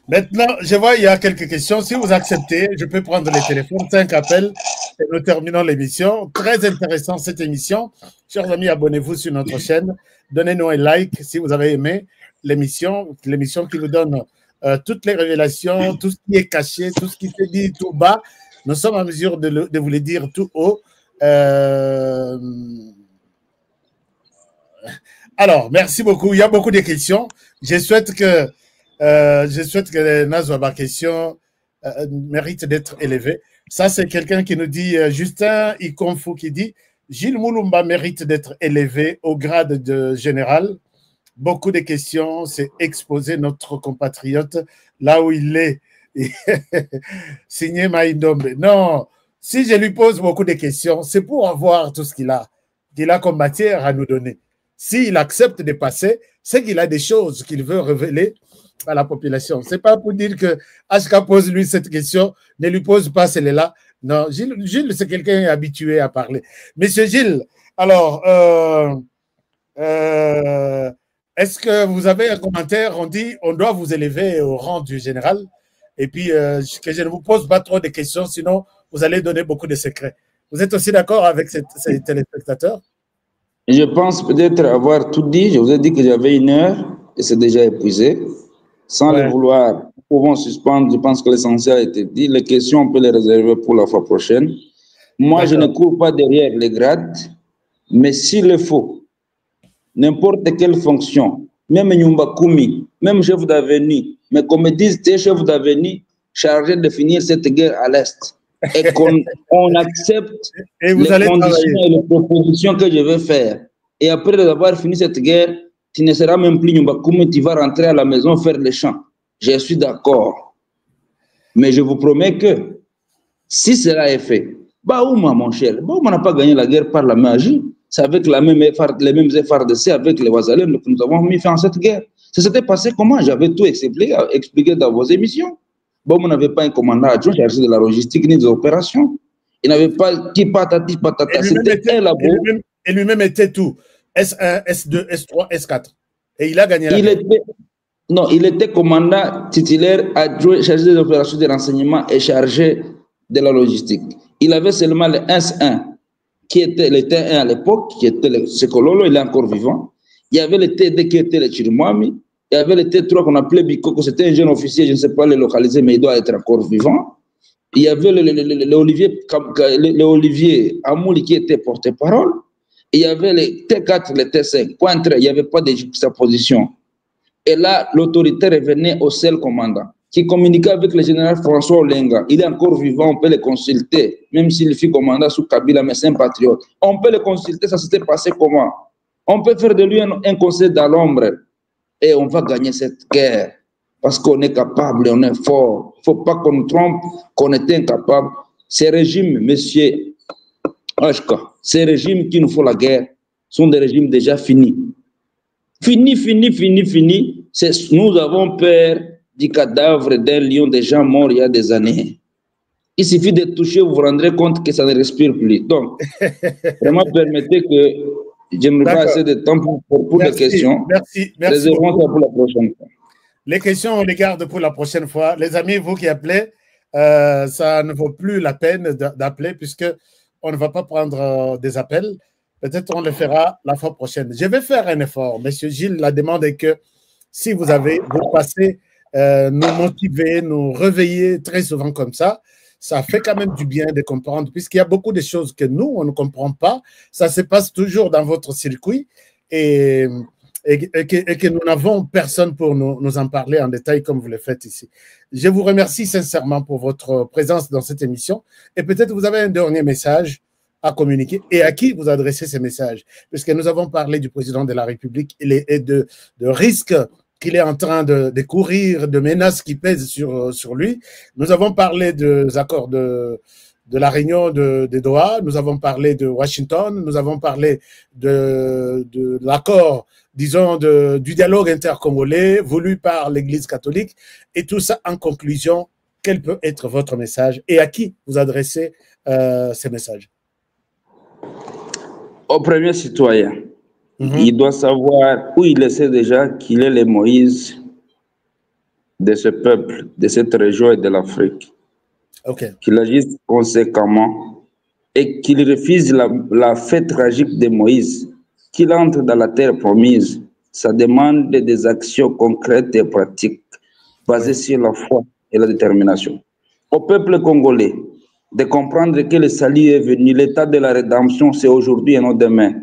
maintenant, je vois il y a quelques questions. Si vous acceptez, je peux prendre les téléphones, 5 appels et nous terminons l'émission. Très intéressant cette émission. Chers amis, abonnez-vous sur notre chaîne. Donnez-nous un like si vous avez aimé l'émission qui vous donne toutes les révélations, tout ce qui est caché, tout ce qui se dit tout bas. Nous sommes en mesure de vous le dire tout haut. Alors, merci beaucoup. Il y a beaucoup de questions. Je souhaite que ma question mérite d'être élevée. Ça, c'est quelqu'un qui nous dit, Justin Ikonfu, qui dit Gilles Moulumba mérite d'être élevé au grade de général. Beaucoup de questions, c'est exposer notre compatriote là où il est. Signé Maïndombe. Non, si je lui pose beaucoup de questions, c'est pour avoir tout ce qu'il a comme matière à nous donner. S'il accepte de passer, c'est qu'il a des choses qu'il veut révéler à la population. Ce n'est pas pour dire que HK pose lui cette question, ne lui pose pas celle-là. Non, Gilles c'est quelqu'un habitué à parler. Monsieur Gilles, alors, est-ce que vous avez un commentaire? On dit on doit vous élever au rang du général. Et puis, que je ne vous pose pas trop de questions, sinon vous allez donner beaucoup de secrets. Vous êtes aussi d'accord avec ces téléspectateurs? Je pense peut-être avoir tout dit. Je vous ai dit que j'avais 1 heure et c'est déjà épuisé. Sans le vouloir, nous pouvons suspendre. Je pense que l'essentiel a été dit. Les questions, on peut les réserver pour la fois prochaine. Moi, je ne cours pas derrière les grades, mais s'il le faut, n'importe quelle fonction, même Nyumba Kumi, même chef d'avenue, mais qu'on me dise, t'es chef d'avenue chargé de finir cette guerre à l'Est, et qu'on accepte les conditions et les propositions que je vais faire. Et après avoir fini cette guerre, tu ne seras même plus Nyumba Kumi, tu vas rentrer à la maison faire les champs. Je suis d'accord. Mais je vous promets que si cela est fait, Baouma, mon cher, Baouma n'a pas gagné la guerre par la magie. C'est avec les mêmes FARDC, avec les Ouazalènes que nous avons mis fin à cette guerre. Ça s'était passé comment? J'avais tout expliqué dans vos émissions. Baouma n'avait pas un commandant adjoint chargé de la logistique ni des opérations. Il n'avait pas qui patati patata. C'était un labo. Et lui-même était tout. S1, S2, S3, S4. Et il a gagné la guerre. Non, il était commandant titulaire adjoint chargé des opérations de renseignement et chargé de la logistique. Il avait seulement le S1, qui était le T1 à l'époque, qui était le Sekololo, il est encore vivant. Il y avait le T2 qui était le Chirimwami. Il y avait le T3 qu'on appelait Bikoko, c'était un jeune officier, je ne sais pas le localiser, mais il doit être encore vivant. Il y avait le Olivier Amouli qui était porte-parole. Il y avait le T4, le T5, pointre, il n'y avait pas de juxtaposition. Et là, l'autorité revenait au seul commandant, qui communiquait avec le général François Olenga. Il est encore vivant, on peut le consulter, même s'il fut commandant sous Kabila, mais c'est un patriote. On peut le consulter, ça s'était passé comment? On peut faire de lui un conseil dans l'ombre et on va gagner cette guerre parce qu'on est capable, on est fort. Il ne faut pas qu'on nous trompe qu'on est incapable. Ces régimes, monsieur Ashka, ces régimes qui nous font la guerre sont des régimes déjà finis. Fini. Nous avons peur du cadavre d'un lion déjà mort il y a des années. Il suffit de toucher, vous vous rendrez compte que ça ne respire plus. Donc, vraiment, permettez que j'aimerais pas assez de temps pour les questions. Merci. Réservons ça pour la prochaine fois. Les questions, on les garde pour la prochaine fois. Les amis, vous qui appelez, ça ne vaut plus la peine d'appeler puisque on ne va pas prendre des appels. Peut-être on le fera la fois prochaine. Je vais faire un effort. Monsieur Gilles, la demande est que si vous passez nous motiver, nous réveiller très souvent comme ça, ça fait quand même du bien de comprendre, puisqu'il y a beaucoup de choses que nous, on ne comprend pas. Ça se passe toujours dans votre circuit et que nous n'avons personne pour nous en parler en détail comme vous le faites ici. Je vous remercie sincèrement pour votre présence dans cette émission et peut-être vous avez un dernier message à communiquer et à qui vous adressez ces messages, puisque nous avons parlé du président de la République et de risques qu'il est en train de courir, de menaces qui pèsent sur lui. Nous avons parlé des accords de la réunion de Doha, nous avons parlé de Washington, nous avons parlé de l'accord, disons, du dialogue intercongolais voulu par l'Église catholique, et tout ça en conclusion, quel peut être votre message et à qui vous adressez ces messages? Au premier citoyen, il doit savoir, où il sait déjà qu'il est le Moïse de ce peuple, de cette région et de l'Afrique. Qu'il agisse conséquemment et qu'il refuse la fête tragique de Moïse, qu'il entre dans la terre promise. Ça demande des actions concrètes et pratiques basées sur la foi et la détermination. Au peuple congolais, de comprendre que le salut est venu, l'état de la rédemption, c'est aujourd'hui et non demain.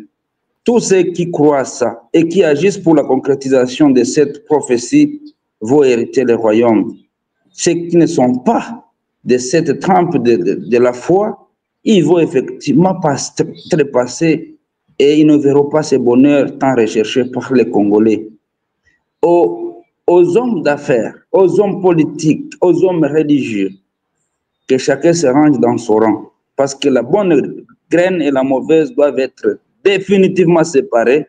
Tous ceux qui croient ça et qui agissent pour la concrétisation de cette prophétie vont hériter le royaume. Ceux qui ne sont pas de cette trempe de la foi, ils vont effectivement trépasser et ils ne verront pas ce bonheur tant recherché par les Congolais. Aux hommes d'affaires, aux hommes politiques, aux hommes religieux, que chacun se range dans son rang, parce que la bonne graine et la mauvaise doivent être définitivement séparées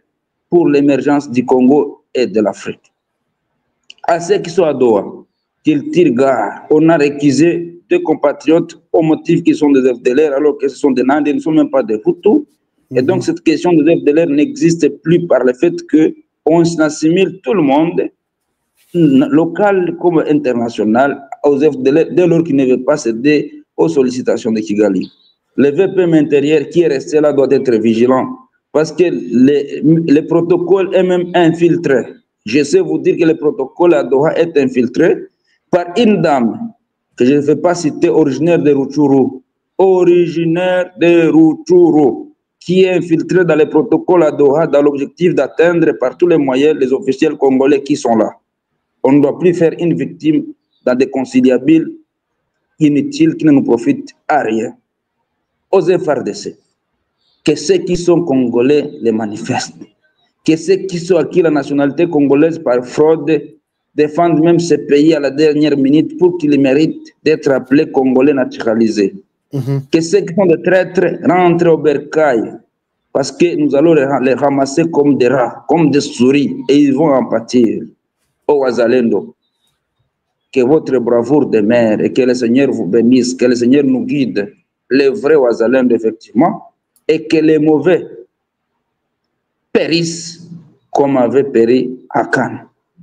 pour l'émergence du Congo et de l'Afrique. À ceux qui sont à Doha, qu'ils tirent garde. On a récusé deux compatriotes au motif qu'ils sont des FDLR alors que ce sont des Nandés, ils ne sont même pas des Hutus. Et donc cette question des FDLR n'existe plus par le fait qu'on assimile tout le monde, local comme international, aux FDLR dès lors qu'ils ne veulent pas céder aux sollicitations de Kigali. Le VPM intérieur qui est resté là doit être vigilant parce que le protocole est même infiltré. Je sais vous dire que le protocole à Doha est infiltré par une dame que je ne vais pas citer, originaire de Rutshuru, qui est infiltrée dans le protocole à Doha dans l'objectif d'atteindre par tous les moyens les officiels congolais qui sont là. On ne doit plus faire une victime dans des conciliables inutiles qui ne nous profitent à rien. Aux FRDC, que ceux qui sont congolais les manifestent, que ceux qui sont acquis la nationalité congolaise par fraude défendent même ce pays à la dernière minute pour qu'ils méritent d'être appelés congolais naturalisés. Que ceux qui sont des traîtres rentrent au bercail parce que nous allons les ramasser comme des rats, comme des souris et ils vont en pâtir. Au Wazalendo, que votre bravoure demeure et que le Seigneur vous bénisse, que le Seigneur nous guide, les vrais Wazalendo effectivement, et que les mauvais périssent comme avait péri Akan.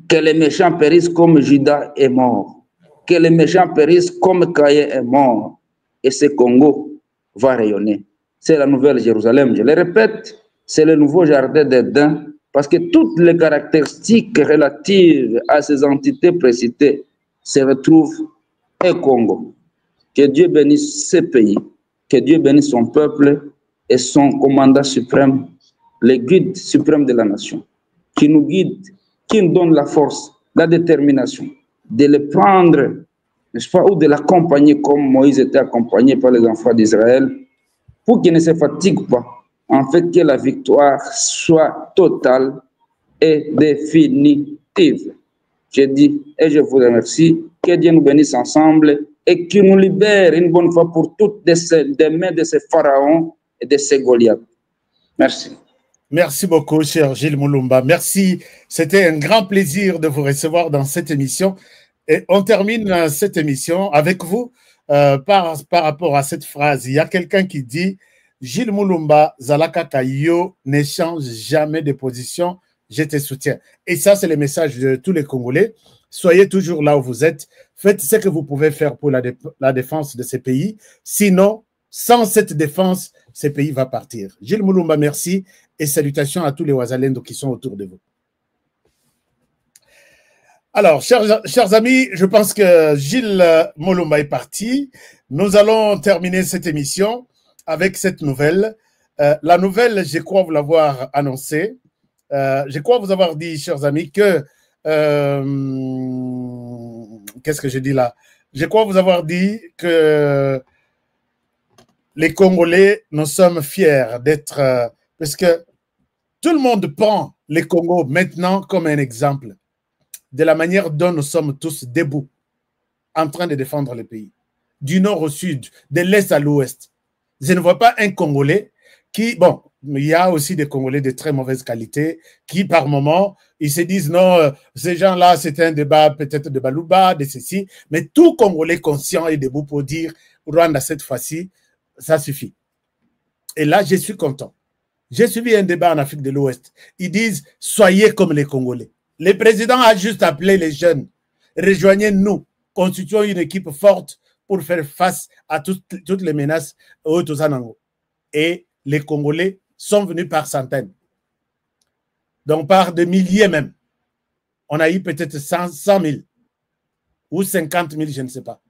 Que les méchants périssent comme Judas est mort. Que les méchants périssent comme Caïn est mort. Et ce Congo va rayonner. C'est la nouvelle Jérusalem. Je le répète, c'est le nouveau jardin d'Éden parce que toutes les caractéristiques relatives à ces entités précitées se retrouvent au Congo. Que Dieu bénisse ce pays, que Dieu bénisse son peuple et son commandant suprême, le guide suprême de la nation, qui nous guide, qui nous donne la force, la détermination de le prendre, n'est-ce pas, ou de l'accompagner comme Moïse était accompagné par les enfants d'Israël, pour qu'il ne se fatigue pas, en fait que la victoire soit totale et définitive. Je dis et je vous remercie, que Dieu nous bénisse ensemble et qu'il nous libère une bonne fois pour toutes des mains de ces pharaons et de ces Goliaths. Merci. Merci beaucoup, cher Gilles Mulumba. Merci. C'était un grand plaisir de vous recevoir dans cette émission. Et on termine cette émission avec vous par rapport à cette phrase. Il y a quelqu'un qui dit « Gilles Mulumba, Zalaka Kayo ne change jamais de position, je te soutiens ». Et ça, c'est le message de tous les Congolais. Soyez toujours là où vous êtes. Faites ce que vous pouvez faire pour la défense de ces pays. Sinon, sans cette défense, ce pays va partir. Gilles Mulumba, merci et salutations à tous les Wazalendo qui sont autour de vous. Alors, chers amis, je pense que Gilles Molumba est parti. Nous allons terminer cette émission avec cette nouvelle. La nouvelle, je crois vous l'avoir annoncée. Je crois vous avoir dit, chers amis, que... qu'est-ce que je dis là? Je crois vous avoir dit que les Congolais, nous sommes fiers d'être... parce que tout le monde prend les Congos maintenant comme un exemple de la manière dont nous sommes tous debout, en train de défendre le pays, du nord au sud, de l'est à l'ouest. Je ne vois pas un Congolais qui, bon, il y a aussi des Congolais de très mauvaise qualité qui, par moment, ils se disent non, ces gens-là, c'est un débat peut-être de Balouba, de ceci, mais tout Congolais conscient est debout pour dire Rwanda cette fois-ci, ça suffit. Et là, je suis content. J'ai suivi un débat en Afrique de l'Ouest. Ils disent soyez comme les Congolais. Le président a juste appelé les jeunes. Rejoignez-nous, constituons une équipe forte pour faire face à toutes les menaces au Tozanango. Et les Congolais sont venus par centaines. Donc par des milliers même. On a eu peut-être 100 000 ou 50 000, je ne sais pas.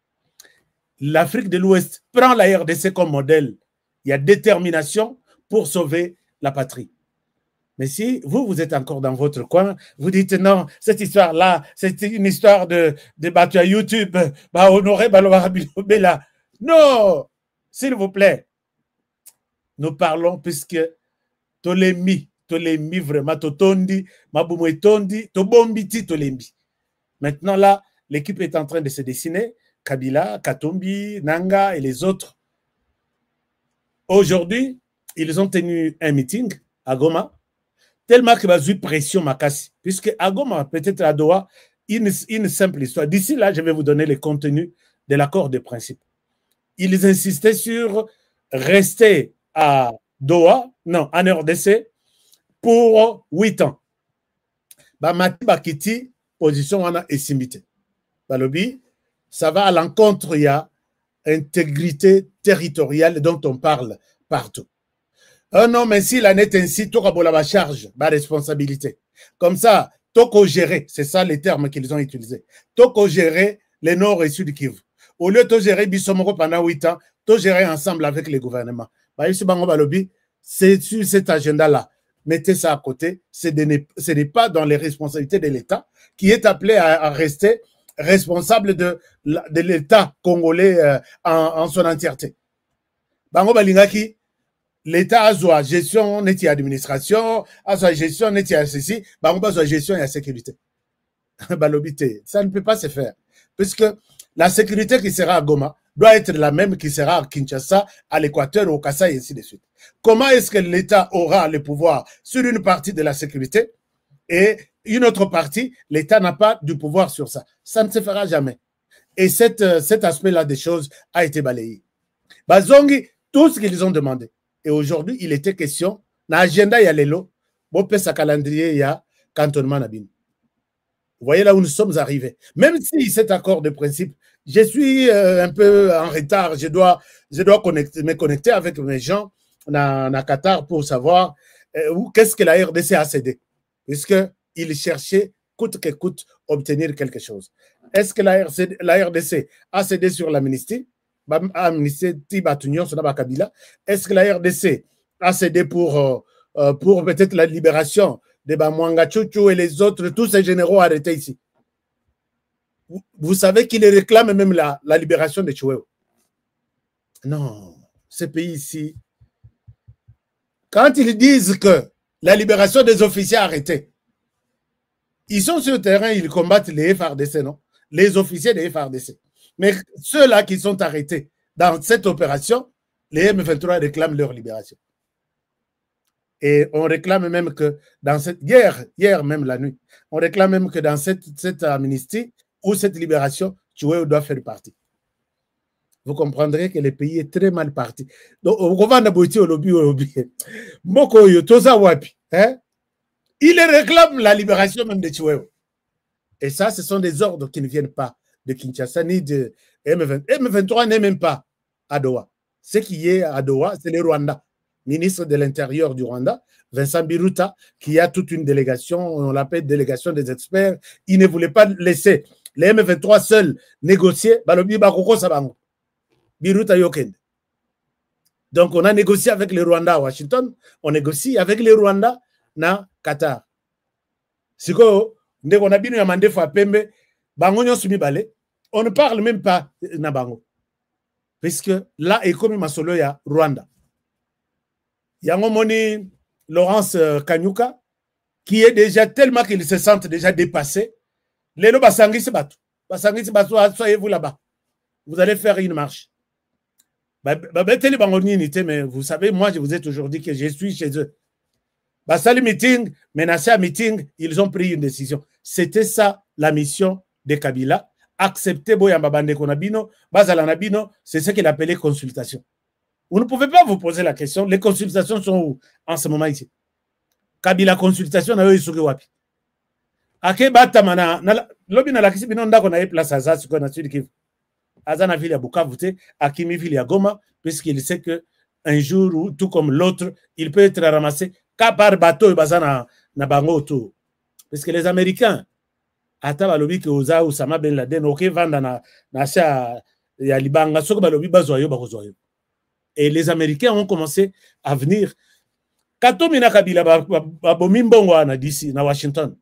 L'Afrique de l'Ouest prend la RDC comme modèle. Il y a détermination pour sauver la patrie. Mais si vous êtes encore dans votre coin, vous dites non, cette histoire-là, c'est une histoire de débattu à YouTube, bah, honoré Balobarabila. Non, s'il vous plaît, nous parlons puisque Tolembi vraiment, Totondi, Maboumou Tondi, Tobombiti Tolembi. Maintenant là, l'équipe est en train de se dessiner, Kabila, Katumbi, Nanga et les autres. Aujourd'hui, ils ont tenu un meeting à Goma, tellement qu'il y a eu pression Makassi. Puisque à Goma, peut-être à Doha, une simple histoire. D'ici là, je vais vous donner le contenu de l'accord de principe. Ils insistaient sur rester à Doha, non, en RDC, pour 8 ans. Mati Bakiti, position on a estimité. Balobi, ça va à l'encontre, il y a intégrité territoriale dont on parle partout. Non, mais si l'année est ainsi, tout la charge, ma responsabilité. Comme ça, toko gérer, c'est ça les termes qu'ils ont utilisés. Toko gérer les nord et sud Kivu. Au lieu de gérer Bissomoro pendant 8 ans, to gérer ensemble avec les gouvernements. C'est sur cet agenda-là. Mettez ça à côté. Ce n'est pas dans les responsabilités de l'État qui est appelé à rester responsable de l'État congolais en son entièreté. Bango Balingaki, l'État a sa gestion, n'est-il administration, a sa gestion, n'est-il ceci, bango a sa gestion et la sécurité. Balobité, ça ne peut pas se faire. Puisque la sécurité qui sera à Goma doit être la même qui sera à Kinshasa, à l'Équateur, au Kassai et ainsi de suite. Comment est-ce que l'État aura le pouvoir sur une partie de la sécurité et une autre partie, l'État n'a pas du pouvoir sur ça? Ça ne se fera jamais. Et cet aspect-là des choses a été balayé. Bazongi, tout ce qu'ils ont demandé. Et aujourd'hui, il était question, dans l'agenda, il y a l'élo, bon, sa calendrier, il y a cantonnement Nabin. Vous voyez là où nous sommes arrivés. Même si cet accord de principe, je suis un peu en retard, je dois me connecter avec mes gens dans Qatar pour savoir qu'est-ce que la RDC a cédé. Puisqu'ils cherchaient, coûte que coûte, obtenir quelque chose. Est-ce que la RDC a cédé sur l'amnistie? Est-ce que la RDC a cédé pour peut-être la libération de Bamwanga Chouchou et les autres, tous ces généraux arrêtés ici? Vous savez qu'ils réclament même la libération de Chouéo. Non, ce pays ici, quand ils disent que la libération des officiers arrêtés, ils sont sur le terrain, ils combattent les FARDC, non? Les officiers des FARDC. Mais ceux-là qui sont arrêtés dans cette opération, les M23 réclament leur libération. Et on réclame même que dans cette guerre, hier même la nuit, on réclame même que dans cette amnistie ou cette libération, Chouéo doit faire partie. Vous comprendrez que le pays est très mal parti. Donc, on va n'aboutir au lobby. Moko yo toza wapi, hein? Il réclame la libération même de Chouéo. Et ça, ce sont des ordres qui ne viennent pas de Kinshasa ni de M23. M23 n'est même pas à Doha. Ce qui est à Doha, c'est le Rwanda. ministre de l'Intérieur du Rwanda, Vincent Biruta, qui a toute une délégation, on l'appelle délégation des experts. Il ne voulait pas laisser les M23 seuls négocier. Biruta Yokende. Donc, on a négocié avec les Rwandais à Washington, on négocie avec les Rwandais na Qatar. Si on a bien demandé à Pembe, on ne parle même pas na bango. Parce que là, il y a comme Masolo ya Rwanda. Il y a un Laurence Kanyuka qui est déjà tellement qu'il se sent déjà dépassé. Les lots Basangi se battent. Basangi se battent, soyez-vous là-bas. Vous allez faire une marche. Mais vous savez, moi, je vous ai toujours dit que je suis chez eux. Basali meeting, menacé à meeting, ils ont pris une décision. C'était ça la mission de Kabila. Accepter Boyamba Bande Konabino, Bazala Nabino, c'est ce qu'il appelait consultation. Vous ne pouvez pas vous poser la question. Les consultations sont où en ce moment ici? Kabila consultation na yo isuki wapi? Ake batamana lobi na lakisi bino ndako na place Aza siko na Sud Kivu. Aza na ville ya Bukavu te, Akimi ville ya Goma, puisqu'il sait que un jour, tout comme l'autre, il peut être ramassé qu'à par bateau et bazana na bango autour. Parce que les Américains, ata balobi ke Oza Osama Ben Laden oke vanda na sha ya libanga soko balobi bazwayo bakozwayo. Et les Américains ont commencé à venir. Katomi na Kabila babomi mbongo na d'ici na Washington.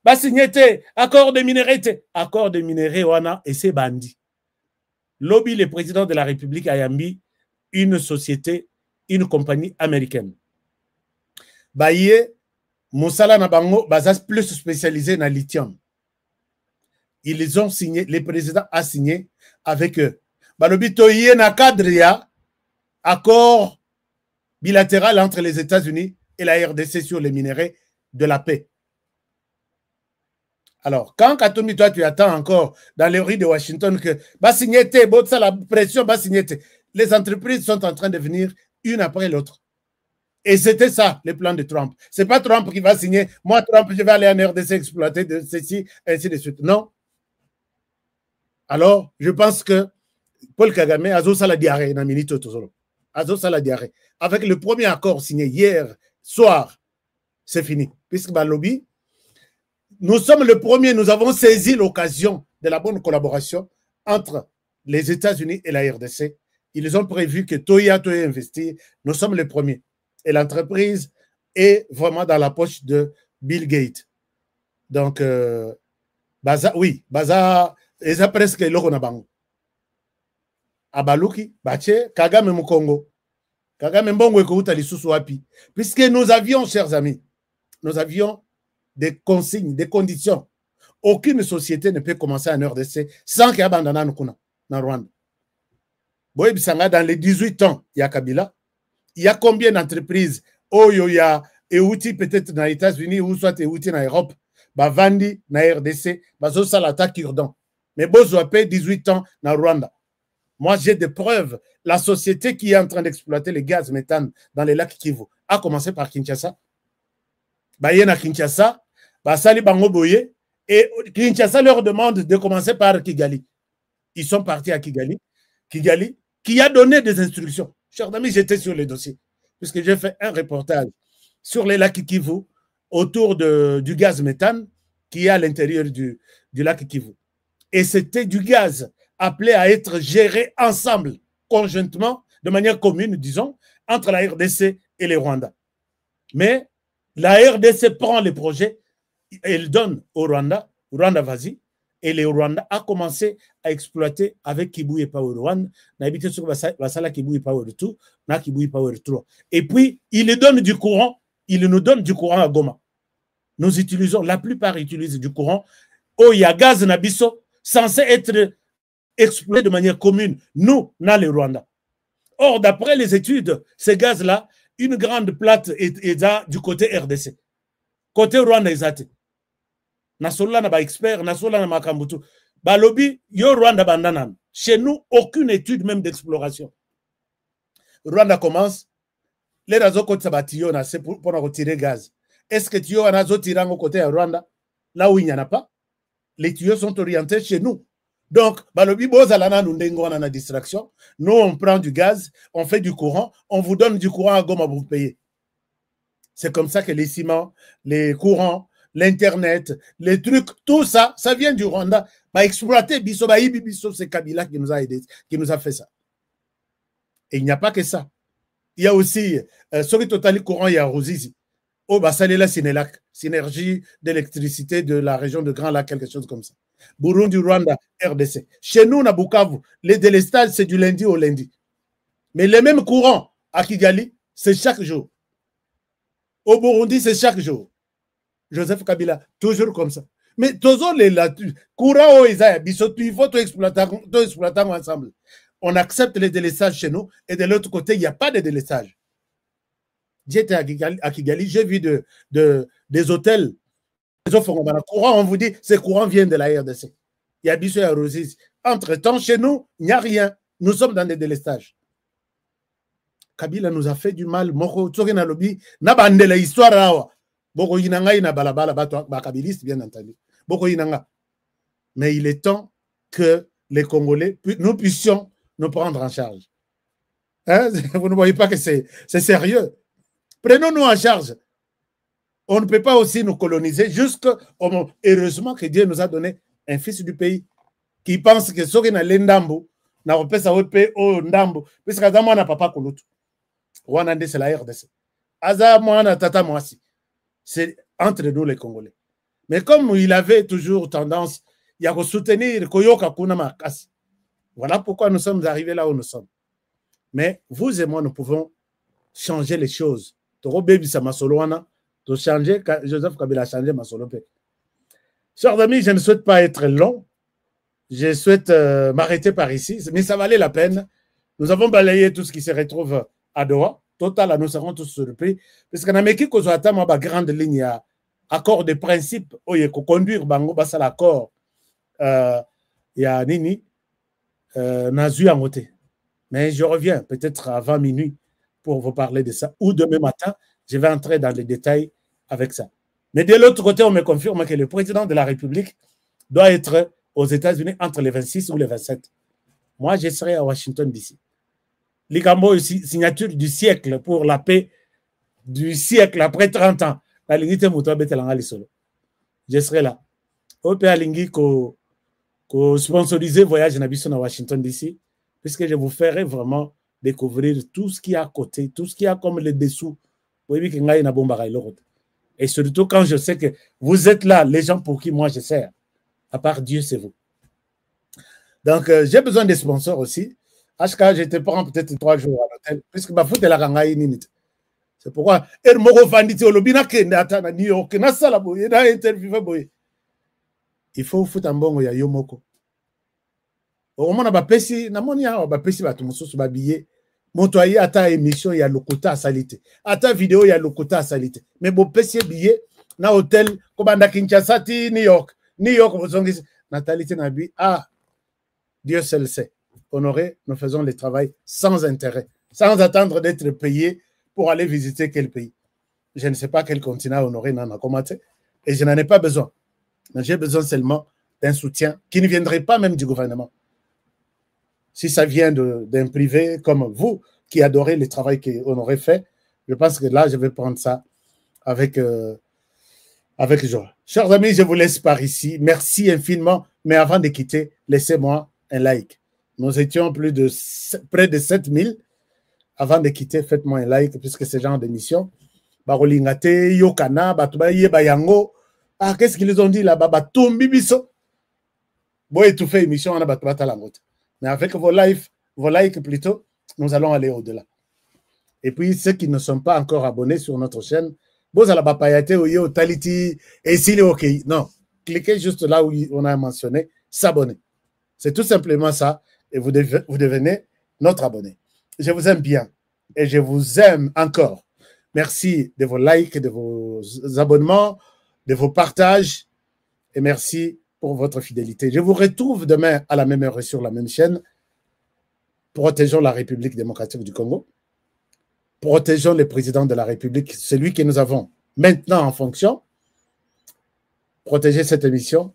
Ba signé accord de minerais wana et c'est bandi. Lobby le président de la République Ayambi une société, une compagnie américaine. Baye Moussala Nabango bazas plus spécialisé dans lithium. Ils ont signé, le président a signé avec eux. Balobi toye na cadre ya accord bilatéral entre les États-Unis et la RDC sur les minerais de la paix. Alors, quand Katomi, toi, tu attends encore dans les rues de Washington que la pression, les entreprises sont en train de venir une après l'autre. Et c'était ça, le plan de Trump. Ce n'est pas Trump qui va signer. Moi, Trump, je vais aller en RDC exploiter de ceci, ainsi de suite. Non. Alors, je pense que Paul Kagame a la diarrhée dans Minito Tozolo. La diarrhée. Avec le premier accord signé hier soir, c'est fini. Puisque Balobi, nous sommes le premier, nous avons saisi l'occasion de la bonne collaboration entre les États-Unis et la RDC. Ils ont prévu que Toya investir. Nous sommes les premiers. Et l'entreprise est vraiment dans la poche de Bill Gates. Donc, Baza, et ça presque l'euro na bango. Abaluki, Bache, Kagame Mukongo. Kagame Mbongo Ekouta Lisusu Wapi. Puisque nous avions, chers amis, nous avions des consignes, des conditions. Aucune société ne peut commencer en RDC sans qu'il y ait abandonné dans Rwanda. Dans les 18 ans, il y a Kabila. Il y a combien d'entreprises? Oh, il y a Euti peut-être dans les États-Unis ou soit Euti en Europe. Vandi dans RDC. Salata Kirdan. Mais Bozo a payé 18 ans dans Rwanda. Moi, j'ai des preuves. La société qui est en train d'exploiter les gaz méthane dans les lacs Kivu a commencé par Kinshasa. Bayena Kinshasa. Basali Bango Boye, et Kinshasa leur demande de commencer par Kigali. Ils sont partis à Kigali. Kigali, qui a donné des instructions. Chers amis, j'étais sur les dossiers, puisque j'ai fait un reportage sur les lacs Kivu, autour du gaz méthane qui est à l'intérieur du lac Kivu. Et c'était du gaz appelé à être géré ensemble, conjointement, de manière commune, disons, entre la RDC et les Rwandais. Mais la RDC prend les projets, elle donne au Rwanda, Rwanda vas-y, et le Rwanda a commencé à exploiter avec Kibuye Power One, n'habité sur Basala Kibuye Power 2, na Kibuye Power 3. Et puis, il donne du courant, il nous donne du courant à Goma. Nous utilisons, la plupart utilisent du courant. Oh, il y a gaz Nabiso, censé être exploité de manière commune. Nous, na le Rwanda. Or, d'après les études, ces gaz-là, une grande plate est du côté RDC. Côté Rwanda, ils ont Nasola na ba expert, Nasola na makambutu. Balobi, yo Rwanda bandanan. Chez nous, aucune étude même d'exploration. Rwanda commence. Les réseaux côté sabatio na c'est pour retirer gaz. Est-ce que tu as un réseau tirant au côté de Rwanda? Là où il n'y en a pas, les tuyaux sont orientés chez nous. Donc, balobi bozalana nundengo on a une distraction. Nous, on prend du gaz, on fait du courant, on vous donne du courant à Goma, vous payez. C'est comme ça que les ciments, les courants, l'Internet, les trucs, tout ça, ça vient du Rwanda. Bah, exploiter Bisso, bah, Ibi Bisso, c'est Kabila qui nous a aidé, qui nous a fait ça. Et il n'y a pas que ça. Il y a aussi, sur le total courant, il y a Rosizi. Oh, bah, ça, c'est la Sénélac, synergie d'électricité de la région de Grand Lac, quelque chose comme ça. Burundi, Rwanda, RDC. Chez nous, à Bukavu, les délestages, c'est du lundi au lundi. Mais les mêmes courants à Kigali, c'est chaque jour. Au Burundi, c'est chaque jour. Joseph Kabila, toujours comme ça. Mais toujours les courants, il faut tout exploiter ensemble. On accepte les délestages chez nous et de l'autre côté, il n'y a pas de délestage. J'étais à Kigali, j'ai vu des hôtels. Courant, on vous dit, ces courants viennent de la RDC. Il y a Bissou et Rosizi. Entre-temps, chez nous, il n'y a rien. Nous sommes dans des délestages. Kabila nous a fait du mal. Moko tsokena lobi na bandela histoire là. Boko yinanga ina balabala ba kabiliste bien entendu. Boko yinanga. Mais il est temps que les Congolais nous puissions nous prendre en charge. Hein? Vous ne voyez pas que c'est sérieux. Prenons-nous en charge. On ne peut pas aussi nous coloniser jusqu'au moment. Heureusement que Dieu nous a donné un fils du pays qui pense que ce qui est l'endambo n'a pas sa haute paix au ndambo. Parce que moi, on n'a pas kulutu. Rwanda, c'est la RDC. Aza, moi, on tata, moi aussi. C'est entre nous les Congolais. Mais comme il avait toujours tendance, il y a que soutenir Koyoka Kuna Makasi. Voilà pourquoi nous sommes arrivés là où nous sommes. Mais vous et moi, nous pouvons changer les choses. Toro baby ça m'a soloana. De changer, Joseph Kabila a changé ma solo. Chers amis, je ne souhaite pas être long. Je souhaite m'arrêter par ici, mais ça valait la peine. Nous avons balayé tout ce qui se retrouve à Doha. Total, nous serons tous surpris. Parce qu'on a mis qu'il y a une grande ligne, accord de principe, il faut conduire Bango, c'est l'accord. Il y a Nini, Nazu en côté. Mais je reviens peut-être à 20 minuit pour vous parler de ça. Ou demain matin, je vais entrer dans les détails avec ça. Mais de l'autre côté, on me confirme que le président de la République doit être aux États-Unis entre les 26 ou les 27. Moi, je serai à Washington DC. Likambo, signature du siècle pour la paix du siècle après 30 ans. La ligne je serai là. Au pays Alingi, ko sponsoriser voyage à Washington DC, puisque je vous ferai vraiment découvrir tout ce qu'il y a à côté, tout ce qu'il y a comme les dessous. Et surtout quand je sais que vous êtes là, les gens pour qui moi je sers. À part Dieu, c'est vous. Donc, j'ai besoin des sponsors aussi. HK, je te prends peut-être 3 jours à l'hôtel, puisque ma faute est la gangaï ninite. C'est pourquoi, il faut foutre un bon ya yomoko. Au moment où bapesi, na moni ya bapesi ba tumususu ba billet. Motoyer ata émission ya lokota salite. Ata vidéo ya lokota salite. Mais bon pesi billet na hôtel kobanda Kinshasa ti New York. New York bozongisi natalité na bi Dieu seul sait. Honoré, nous faisons le travail sans intérêt, sans attendre d'être payé pour aller visiter quel pays. Je ne sais pas quel continent honoré n'en a commenté et je n'en ai pas besoin. J'ai besoin seulement d'un soutien qui ne viendrait pas même du gouvernement. Si ça vient d'un privé comme vous qui adorez le travail qu'Honoré fait, je pense que là, je vais prendre ça avec joie. Chers amis, je vous laisse par ici. Merci infiniment. Mais avant de quitter, laissez-moi un like. Nous étions près de 7000. Avant de quitter, faites-moi un like puisque c'est genre d'émission. Barolingate, Yokana, Batubaye, Bayango. Ah, qu'est-ce qu'ils ont dit là-bas? Batumbi biso. Bon, étouffer émission, on a Batubata Langote. Mais avec vos likes plutôt, nous allons aller au-delà. Et puis, ceux qui ne sont pas encore abonnés sur notre chaîne, vous allez papayate ou taliti et s'il est OK. Non, cliquez juste là où on a mentionné s'abonner. C'est tout simplement ça. Et vous devenez notre abonné. Je vous aime bien. Et je vous aime encore. Merci de vos likes, de vos abonnements, de vos partages. Et merci pour votre fidélité. Je vous retrouve demain à la même heure et sur la même chaîne. Protégeons la République démocratique du Congo. Protégeons le président de la République, celui que nous avons maintenant en fonction. Protégez cette émission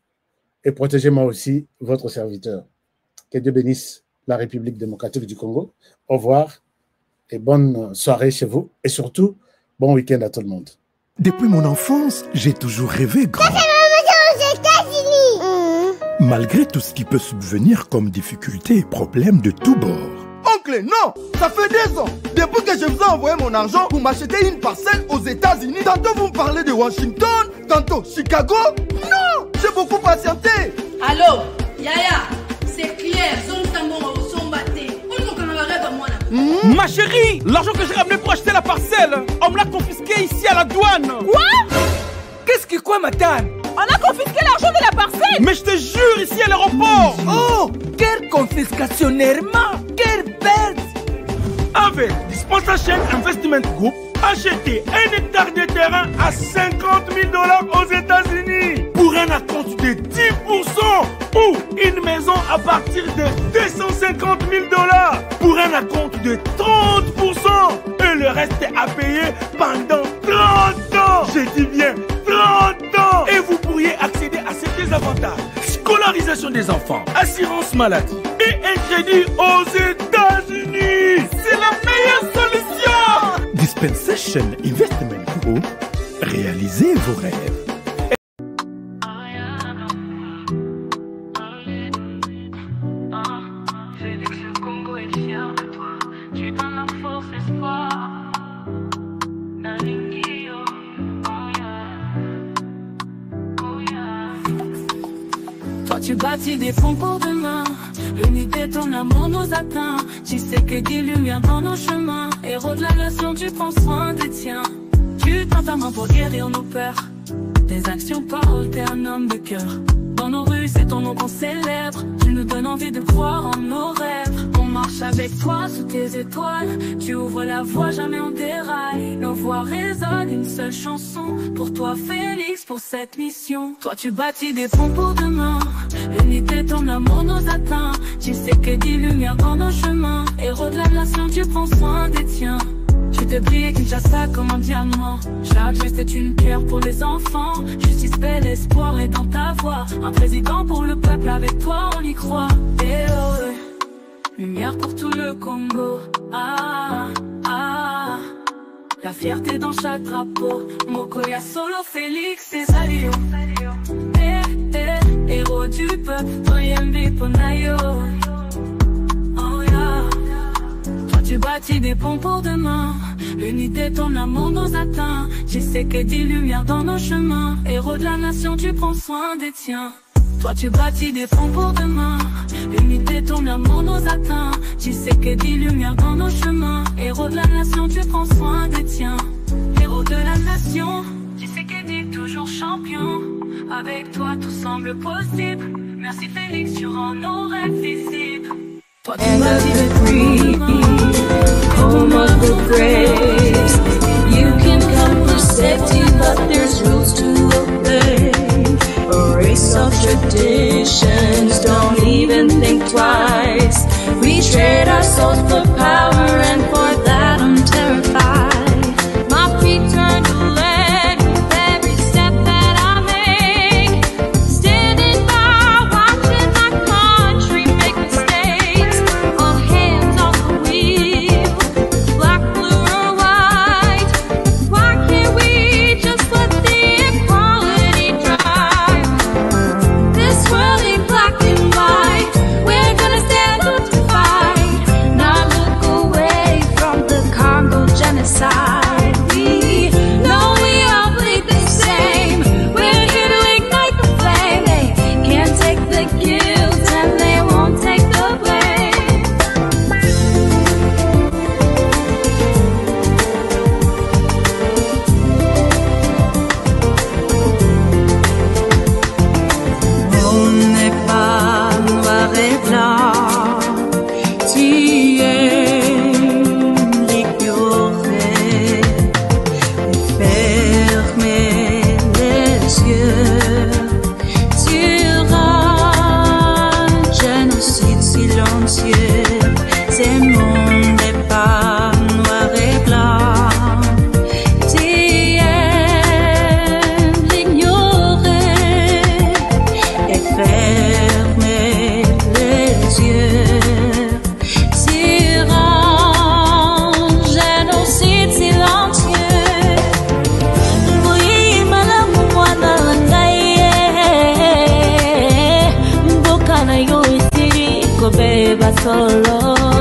et protégez moi aussi, votre serviteur. Que Dieu bénisse la République démocratique du Congo. Au revoir et bonne soirée chez vous. Et surtout, bon week-end à tout le monde. Depuis mon enfance, j'ai toujours rêvé grand. Malgré tout ce qui peut subvenir comme difficultés et problèmes de tous bords. Oncle, non, ça fait 2 ans. Depuis que je vous ai envoyé mon argent pour m'acheter une parcelle aux États-Unis, tantôt vous me parlez de Washington, tantôt Chicago. Non, j'ai beaucoup patienté. Allô, Yaya, c'est clair, Ma chérie, l'argent que j'ai ramené pour acheter la parcelle, on me l'a confisqué ici à la douane. Quoi? Qu'est-ce que quoi, Matane? On a confisqué l'argent de la parcelle. Mais je te jure, ici à l'aéroport. Oh, quelle confiscationnairement, quelle perte. Avec Dispensation Investment Group, achetez 1 hectare de terrain à 50 000 $ aux États-Unis pour un acompte de 10% ou une maison à partir de 250 000 $ pour un acompte de 30% et le reste à payer pendant 30 ans. Je dis bien 30 ans. Et vous pourriez accéder à ces 2 avantages: scolarisation des enfants, assurance maladie et un crédit aux États-Unis. C'est la meilleure solution. Dispensation Investment Group, réalisez vos rêves. Tu bâtis des ponts pour demain. L'unité, ton amour nous atteint. Tu sais que des lumières dans nos chemins. Héros de la nation, tu prends soin des tiens. Tu tends ta main pour guérir nos peurs. Tes actions parlent, t'es un homme de cœur. Dans nos rues, c'est ton nom qu'on célèbre. Tu nous donnes envie de croire en nos rêves. On marche avec toi sous tes étoiles. Tu ouvres la voie, jamais on déraille. Nos voix résonnent, une seule chanson. Pour toi, Félix, pour cette mission. Toi, tu bâtis des ponts pour demain. L'unité, ton amour nous atteint. Tu sais que des lumières dans nos chemins. Héros de la nation, tu prends soin des tiens. Tu te brilles Kinshasa comme un diamant. Chaque geste est une pierre pour les enfants. Justice, paix, l'espoir est dans ta voix. Un président pour le peuple, avec toi on y croit. Et oh, lumière pour tout le Congo. Ah, ah, la fierté dans chaque drapeau. Mokoya Solo, Félix et Salio. Héros du peuple, Toyembe Ponayo. Oh yeah. Toi tu bâtis des ponts pour demain. L'unité, ton amour nous atteint. Tu sais que des lumières dans nos chemins. Héros de la nation, tu prends soin des tiens. Toi tu bâtis des ponts pour demain. L'unité, ton amour nous atteint. Tu sais que des lumières dans nos chemins. Héros de la nation, tu prends soin des tiens. Héros de la nation, tu sais que t'es toujours champion. Avec toi tout semble possible. Merci Félix, tu rends nos rêves visibles. Toi tu bâtis des ponts pour demain. Home of the brave. You can come for safety, but there's rules to obey. A race of traditions, don't even think twice. We trade our souls for power, and for that I'm terrified. My feet turn to lead with every step that I make. Standing by, watching my country make mistakes. All hands on the wheel, black, blue or white. Why can't we just let the equality drive? This world ain't black and white. We're gonna stand up to fight, not look away from the Congo genocide. We know we all bleed the same. We're here to ignite the flame. They can't take the guilt and they won't take the blame. On n'est pas noir et blanc, tu es l'ignoré. battle, Lord.